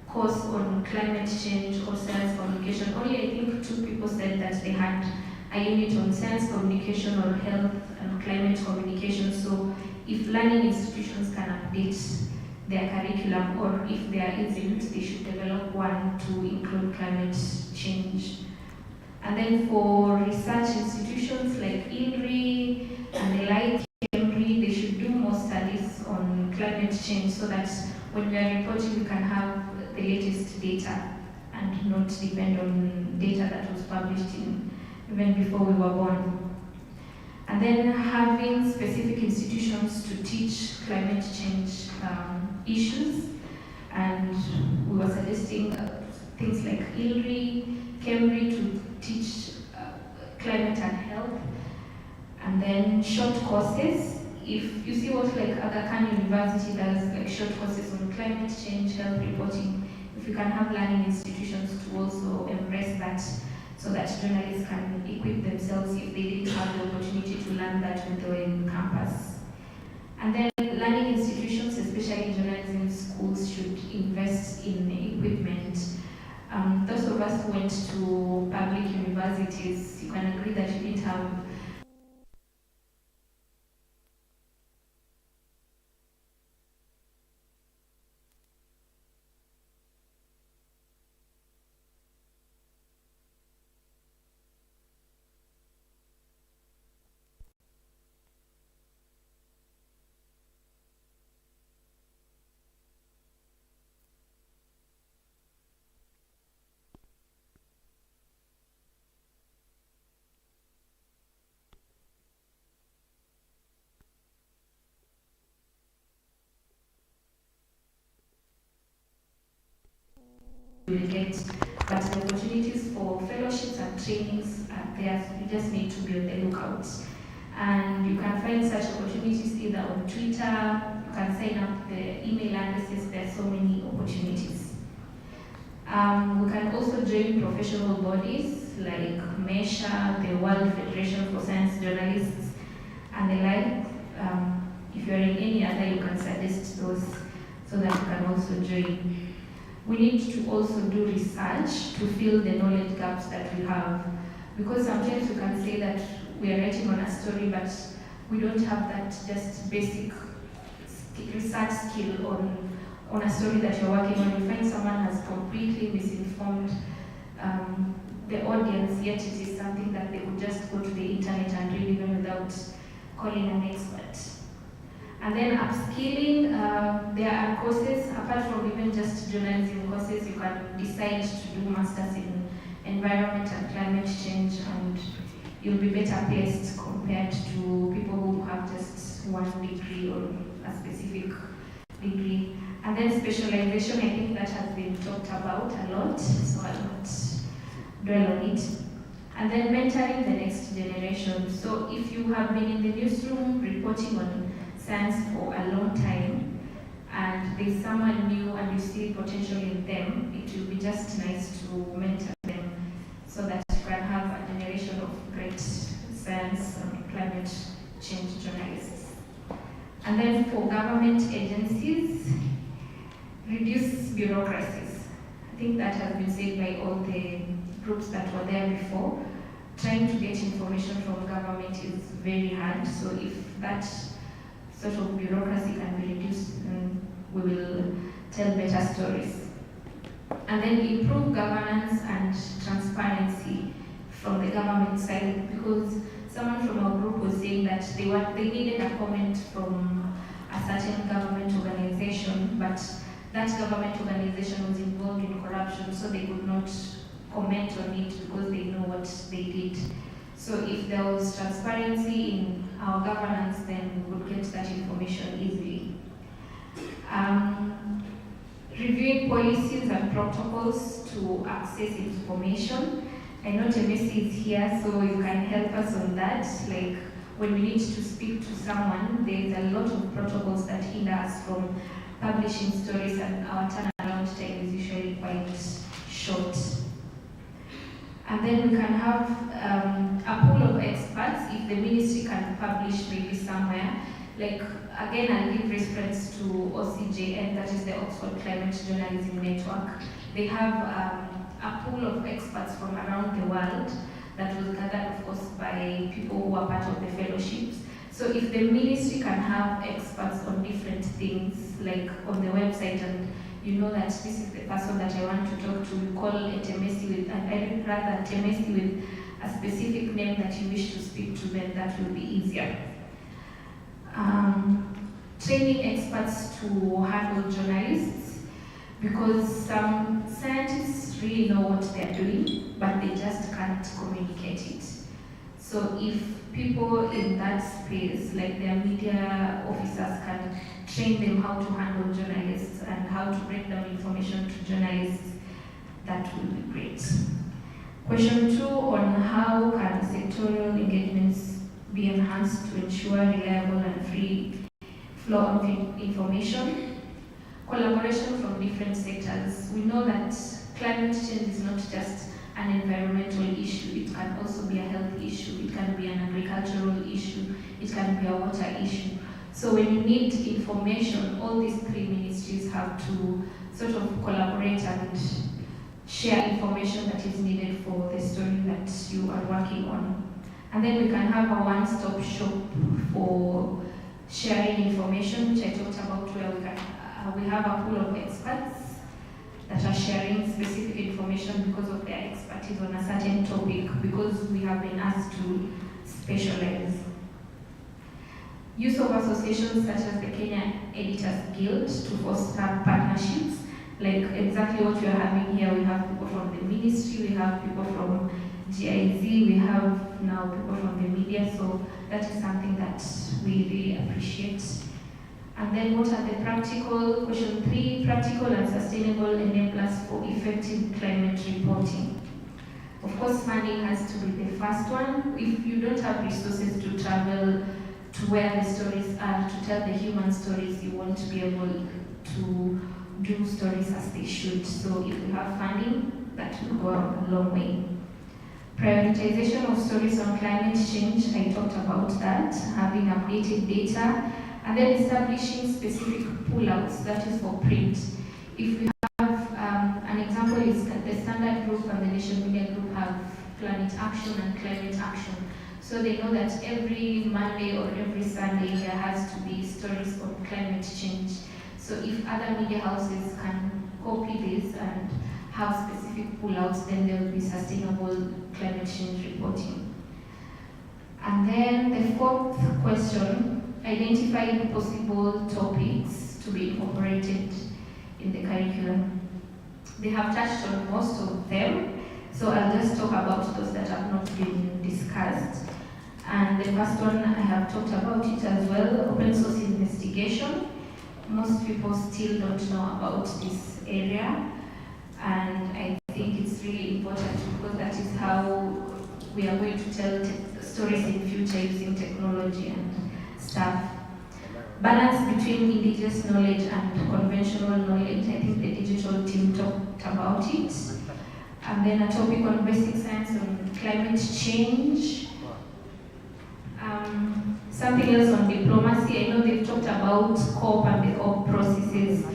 [SPEAKER 5] course on climate change or science communication. Only I think 2 people said that they had a unit on science communication or health and climate communication. So if learning institutions can update their curriculum, or if there isn't, they should develop one to include climate change. And then for research institutions like ILRI and the like, they should do more studies on climate change so that when we are reporting, we can have the latest data and not depend on data that was published even before we were born. And then having specific institutions to teach climate change issues. And we were suggesting things like ILRI, KEMRI to teach climate and health. And then short courses. If you see what like Aga Khan University does, like short courses on climate change, health reporting, if you can have learning institutions to also embrace that, so that journalists can equip themselves if they didn't have the opportunity to learn that when they were in campus. And then learning institutions, especially journalism schools, should invest in equipment. Those of us who went to public universities, you can agree that you didn't have but the opportunities for fellowships and trainings are there, so you just need to be on the lookout. And you can find such opportunities either on Twitter, you can sign up the email addresses, there are so many opportunities. We can also join professional bodies like MESHA, the World Federation for Science Journalists, and the like. If you're in any other, you can suggest those so that you can also join. We need to also do research to fill the knowledge gaps that we have. Because sometimes we can say that we are writing on a story, but we don't have that just basic research skill on a story that you're working on. You find someone has completely misinformed the audience, yet it is something that they would just go to the internet and read even without calling an expert. And then upskilling, there are courses, apart from even just journalism courses, you can decide to do masters in environment and climate change, and you'll be better placed compared to people who have just one degree or a specific degree. And then specialization, I think that has been talked about a lot, so I'll not dwell on it. And then mentoring the next generation. So if you have been in the newsroom reporting on science for a long time, and there's someone new and you see potential in them, it will be just nice to mentor them so that you can have a generation of great science and climate change journalists. And then for government agencies, reduce bureaucracies. I think that has been said by all the groups that were there before. Trying to get information from government is very hard, so if that sort of bureaucracy can be reduced, we will tell better stories. And then improve governance and transparency from the government side, because someone from our group was saying that they needed a comment from a certain government organization, but that government organization was involved in corruption, so they could not comment on it because they know what they did. So if there was transparency in our governance, then we would get that information easily. Reviewing policies and protocols to access information. I know Temesi is here, so you can help us on that. Like when we need to speak to someone, there's a lot of protocols that hinder us from publishing stories, and our turnaround time is usually quite short. And then we can have a pool of experts if the ministry can publish maybe somewhere. Like, again, I'll give reference to OCJN, that is the Oxford Climate Journalism Network. They have a pool of experts from around the world that was gathered, of course, by people who are part of the fellowships. So if the ministry can have experts on different things, like on the website, and you know that this is the person that I want to talk to, you call a Temesi with, and I'd rather Temesi with a specific name that you wish to speak to, then that will be easier. Training experts to handle journalists, because some scientists really know what they're doing, but they just can't communicate it. So if people in that space, like their media officers, can train them how to handle journalists and how to break down information to journalists, that will be great. Question 2 on how can sectoral engagements be enhanced to ensure reliable and free flow of information. Collaboration from different sectors. We know that climate change is not just an environmental issue, it can also be a health issue, it can be an agricultural issue, it can be a water issue. So when you need information, all these 3 ministries have to sort of collaborate and share information that is needed for the story that you are working on. And then we can have a one-stop shop for sharing information, which I talked about, where we have a pool of experts that are sharing specific information because of their expertise on a certain topic, because we have been asked to specialize. Use of associations such as the Kenya Editors Guild to foster partnerships, like exactly what we are having here. We have people from the ministry, we have people from GIZ, we have now people from the media, so that is something that we really appreciate. And then what are the question 3, practical and sustainable enablers for effective climate reporting? Of course, funding has to be the first one. If you don't have resources to travel to where the stories are, to tell the human stories, you won't be able to do stories as they should. So if we have funding, that will go a long way. Prioritization of stories on climate change, I talked about that, having updated data, and then establishing specific pullouts, that is for print. If we have, an example is the Standard Group and the Nation Media Group have Planet Action and Climate Action. So they know that every Monday or every Sunday there has to be stories on climate change. So if other media houses can copy this and have specific pullouts, then there will be sustainable climate change reporting. And then the fourth question, identifying possible topics to be incorporated in the curriculum. They have touched on most of them, so I'll just talk about those that have not been discussed. And the first one, I have talked about it as well, open source investigation. Most people still don't know about this area, and I think it's really important because that is how we are going to tell stories in future using technology and stuff. Balance between indigenous knowledge and conventional knowledge. I think the digital team talked about it. And then a topic on basic science on climate change. Something else on diplomacy. I know they've talked about COP and the COP processes.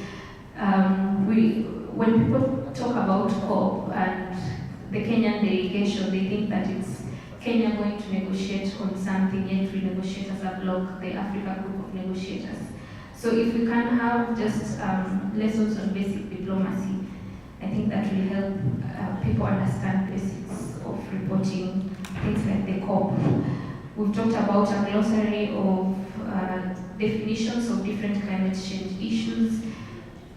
[SPEAKER 5] When people talk about COP and the Kenyan delegation, they think that it's Kenya going to negotiate on something, yet we negotiate as a bloc, the Africa group of negotiators. So if we can have just lessons on basic diplomacy, I think that will help people understand basics of reporting, things like the COP. We've talked about a glossary of definitions of different climate change issues.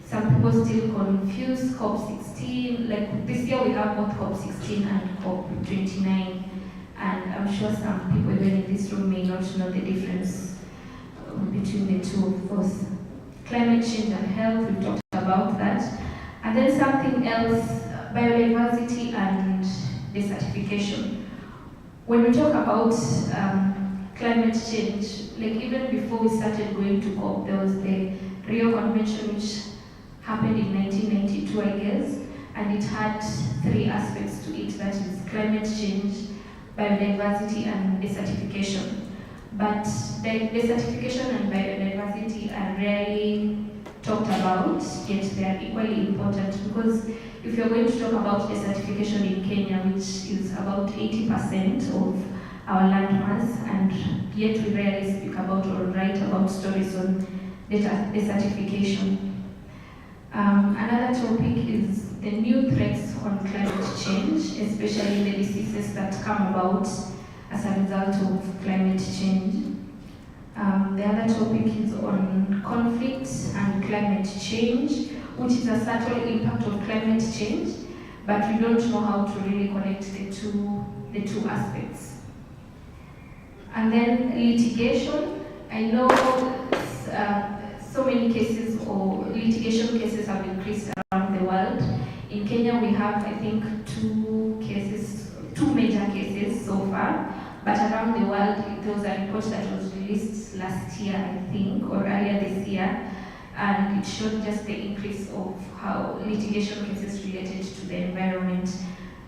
[SPEAKER 5] Some people still confuse COP16. Like this year we have both COP16 and COP29. And I'm sure some people even in this room may not know the difference between the two of those. Climate change and health, we talked about that. And then something else, biodiversity and desertification. When we talk about climate change, like even before we started going to COP, there was the Rio Convention which happened in 1992, I guess, and it had 3 aspects to it, that is climate change, biodiversity and desertification. But the desertification and biodiversity are rarely talked about, yet they are equally important, because if you're going to talk about desertification in Kenya, which is about 80% of our land mass, and yet we rarely speak about or write about stories on desertification. Another topic is the new threats on climate change, especially the diseases that come about as a result of climate change. The other topic is on conflict and climate change, which is a subtle impact of climate change, but we don't know how to really connect the two aspects. And then litigation. I know so many cases or litigation cases have increased around the world. In Kenya we have, I think, 2 major cases so far, but around the world there was a report that was released last year, I think, or earlier this year, and it showed just the increase of how litigation cases related to the environment.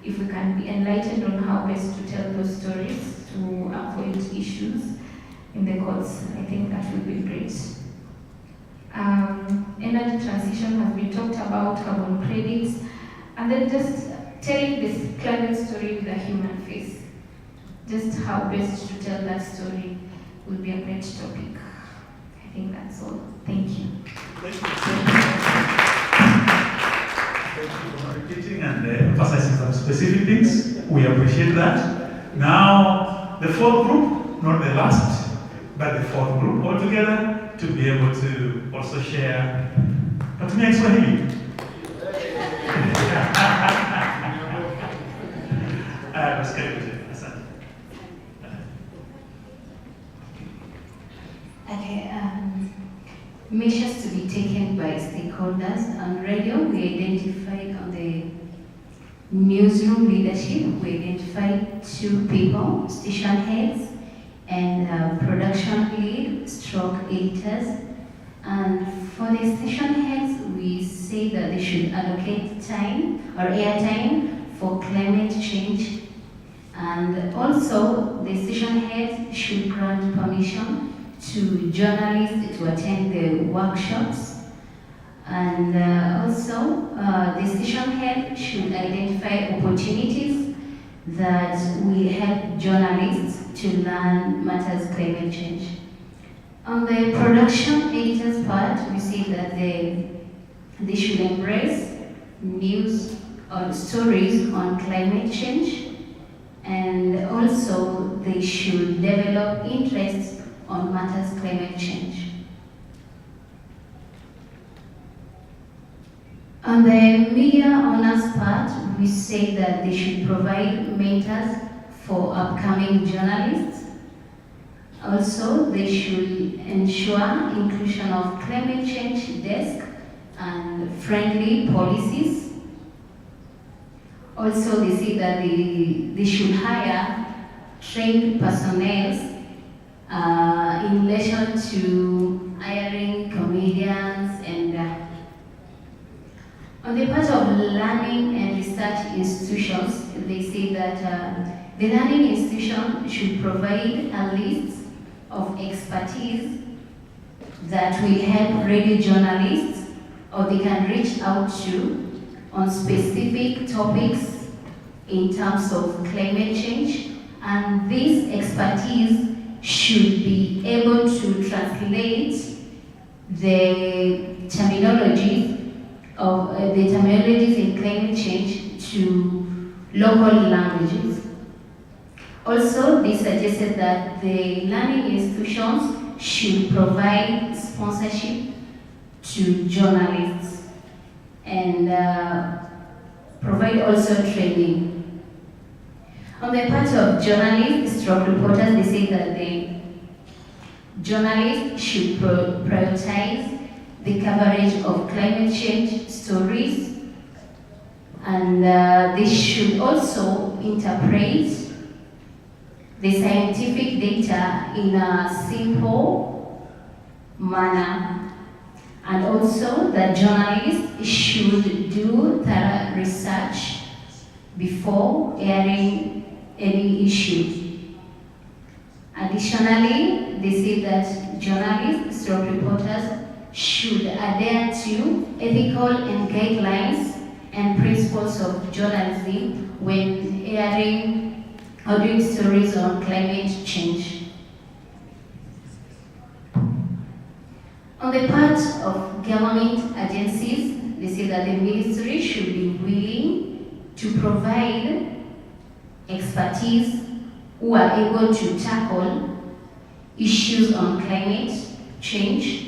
[SPEAKER 5] If we can be enlightened on how best to tell those stories to avoid issues in the courts, I think that would be great. Energy transition has been talked about, carbon credits, and then just telling this climate story with a human face. Just how best to tell that story will be a great topic. I think that's all. Thank you.
[SPEAKER 2] Thank you for repeating and emphasizing some specific things. We appreciate that. Now, the fourth group, not the last, but the fourth group altogether, to be able to also share. Natumia Kiswahili.
[SPEAKER 6] Okay,
[SPEAKER 5] measures to be taken by stakeholders. On radio, we identified on the newsroom leadership, we identified 2 people, station heads and production lead, stroke editors. And for the station heads, we say that they should allocate time or airtime for climate change. And also, the station heads should grant permission to journalists to attend the workshops. And also, the station head should identify opportunities that will help journalists to learn matters climate change. On the production editors part, we see that they should embrace news or stories on climate change, and also they should develop interest on matters climate change. On the media owners part, we say that they should provide mentors for upcoming journalists. Also, they should ensure inclusion of climate change desk and friendly policies. Also, they say that they should hire trained personnel in relation to hiring comedians and on the part of learning and research institutions, they say that the learning institution should provide a list of expertise that will help radio journalists or they can reach out to on specific topics in terms of climate change, and this expertise should be able to translate the terminologies in climate change to local languages. Also, they suggested that the learning institutions should provide sponsorship to journalists and provide also training. On the part of journalists, stroke reporters, they say that the journalists should prioritize the coverage of climate change stories, and they should also interpret the scientific data in a simple manner, and also that journalists should do thorough research before airing any issue. Additionally, they say that journalists, stroke reporters, should adhere to ethical and guidelines and principles of journalism when airing or doing stories on climate change. On the part of government agencies, they say that the ministry should be willing to provide expertise who are able to tackle issues on climate change,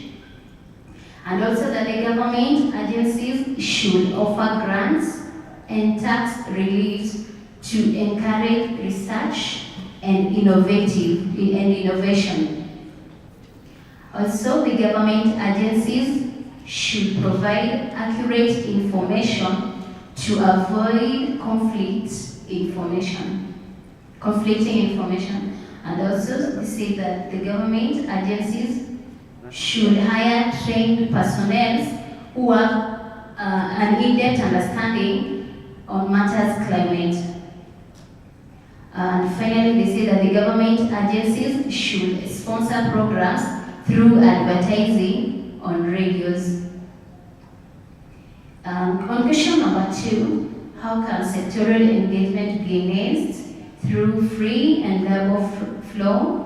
[SPEAKER 5] and also that the government agencies should offer grants and tax reliefs to encourage research and innovation. Also, the government agencies should provide accurate information to avoid conflicting information. And also, they say that the government agencies should hire trained personnel who have an in-depth understanding on matters climate. And finally, they say that the government agencies should sponsor programs through advertising on radios. On question number 2, how can sectoral engagement be enhanced through free and level flow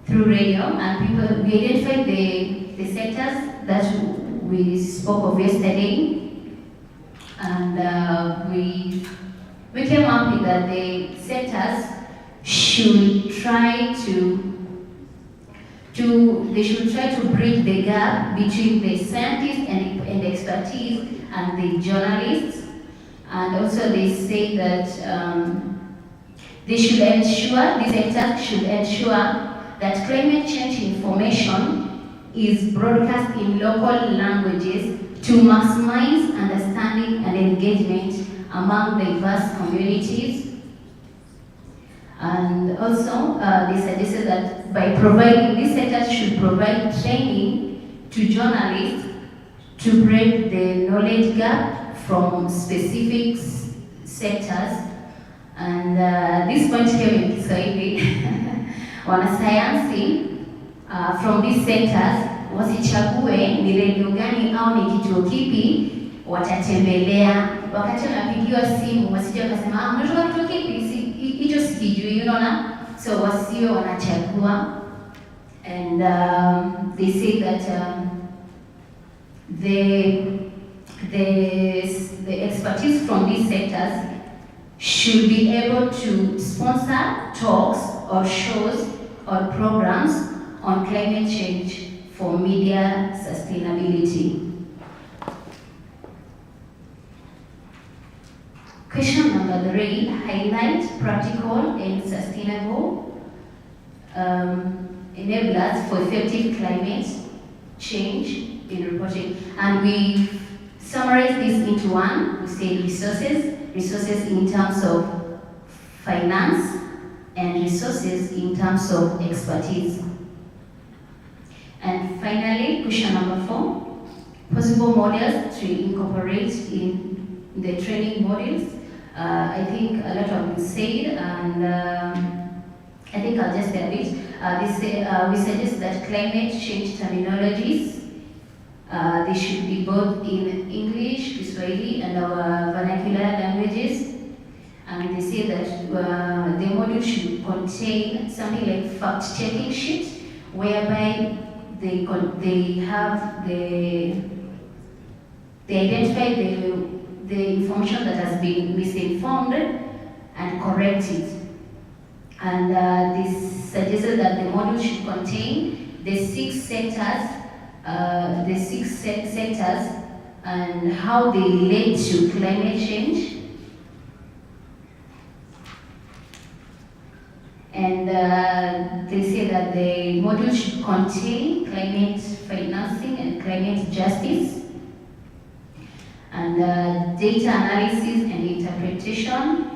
[SPEAKER 5] through radio? And people, we identified the sectors that we spoke of yesterday, and we came up with that the sectors should try to bridge the gap between the scientists and expertise and the journalists. And also they say that these sectors should ensure that climate change information is broadcast in local languages to maximize understanding and engagement among diverse communities. And also, they suggested that by providing, these sectors should provide training to journalists to break the knowledge gap from specific sectors. And this point came in Kiswahili. Wanasayansi from these sectors wasichague ni redio gani au ni kituo kipi watatembelea. Wakati wanapigiwa simu wasije wakasema unatoka kituo kipi, hicho sikijui, unaona. So wasiwe wanachagua. And they say that the expertise from these sectors should be able to sponsor talks or shows or programs on climate change for media sustainability. Question number 3, highlight practical and sustainable enablers for effective climate change in reporting. And we summarize this into one. We say resources in terms of finance, and resources in terms of expertise. And finally, question number 4, possible models to incorporate in the training modules. I think a lot have been said, and I think I'll just say a bit. We suggest that climate change terminologies, they should be both in English, Kiswahili, and our vernacular languages. And they say that the module should contain something like fact-checking sheet, whereby they identify the information that has been misinformed and correct it. And this suggested that the module should contain the 6 sectors, and how they relate to climate change. And they say that the module should contain climate financing and climate justice, and data analysis and interpretation.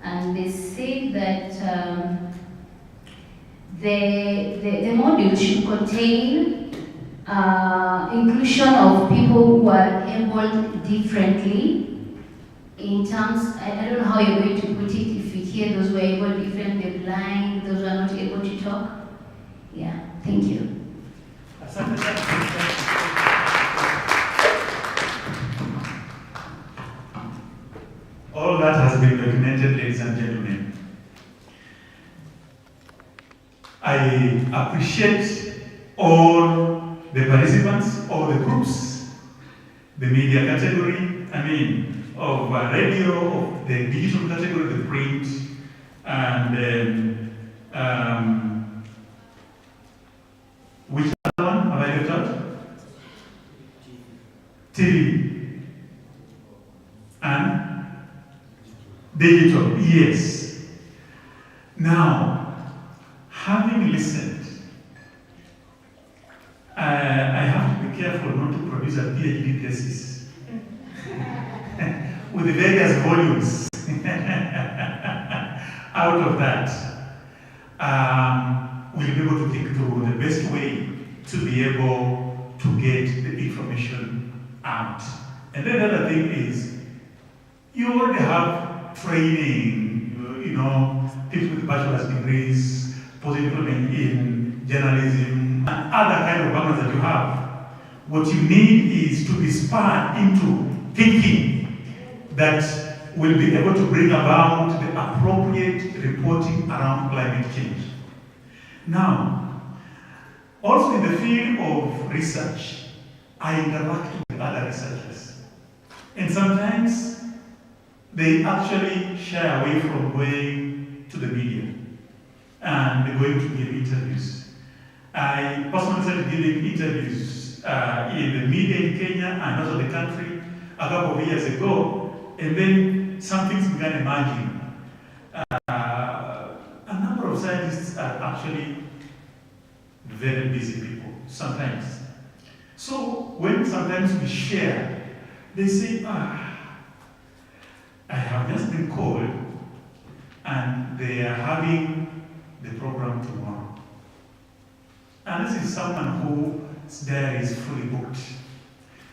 [SPEAKER 5] And they say that the module should contain inclusion of people who are able differently. In terms, I don't know how you're going to put it, if you hear those who are able different, the blind, those who are not able to talk. Yeah, thank you.
[SPEAKER 2] All that has been documented, ladies and gentlemen. I appreciate all the participants, all the groups, the media category, of radio, of the digital category, the print, and which other one have I left out? TV and digital, yes. Now, having listened, I have to be careful not to produce a PhD thesis with the various volumes out of that. We'll be able to think through the best way to be able to get the information out. And then the other thing is, you already have training, people with bachelor's degrees, possibly in journalism, and other kind of backgrounds that you have. What you need is to be spurred into thinking that will be able to bring about the appropriate reporting around climate change. Now, also in the field of research, I interact with other researchers. And sometimes they actually shy away from going to the media and going to give interviews. I personally started giving interviews in the media in Kenya and also the country a couple of years ago, and then some things began emerging. A number of scientists are actually very busy people. sometimes. So when sometimes we share, they say, I have just been called and they are having the program tomorrow. And this is someone whose diary is fully booked.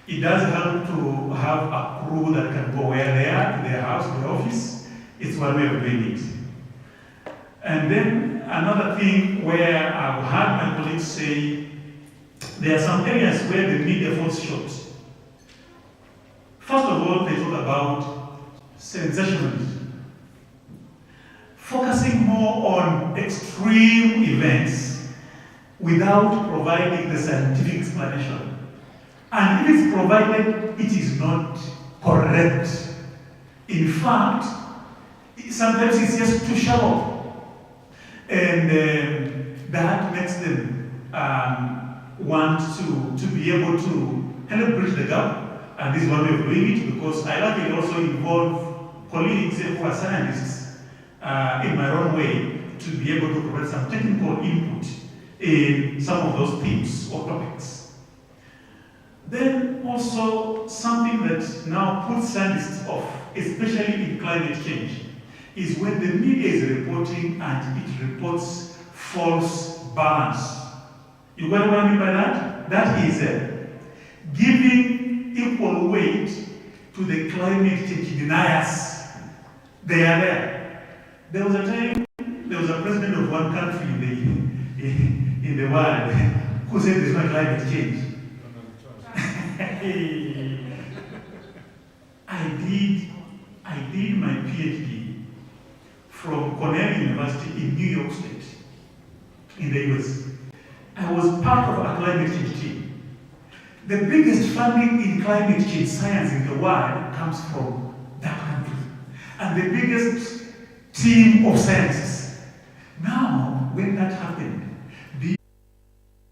[SPEAKER 2] It does help to have a crew that can go where they are, to their house, to their office. It's one way of doing it. And then another thing where I've had my colleagues say, there are some areas where the media falls short. First of all, they talk about sensationalism, focusing more on extreme events without providing the scientific explanation. And if it's provided, it is not correct. In fact, sometimes it's just too shallow. And that makes them want to be able to help bridge the gap. And this is one way of doing it, because I luckily also involve colleagues who are scientists in my own way to be able to provide some technical input in some of those themes or topics. Then also something that now puts scientists off, especially in climate change, is when the media is reporting and it reports false balance. You get what I mean by that? That is giving equal weight to the climate change deniers. They are there. There was a time, there was a president of one country in the world who said there's no climate change. I did my PhD from Cornell University in New York State, in the US. I was part of a climate change team. The biggest funding in climate change science in the world comes from that country. And the biggest team of scientists. Now, when that happened,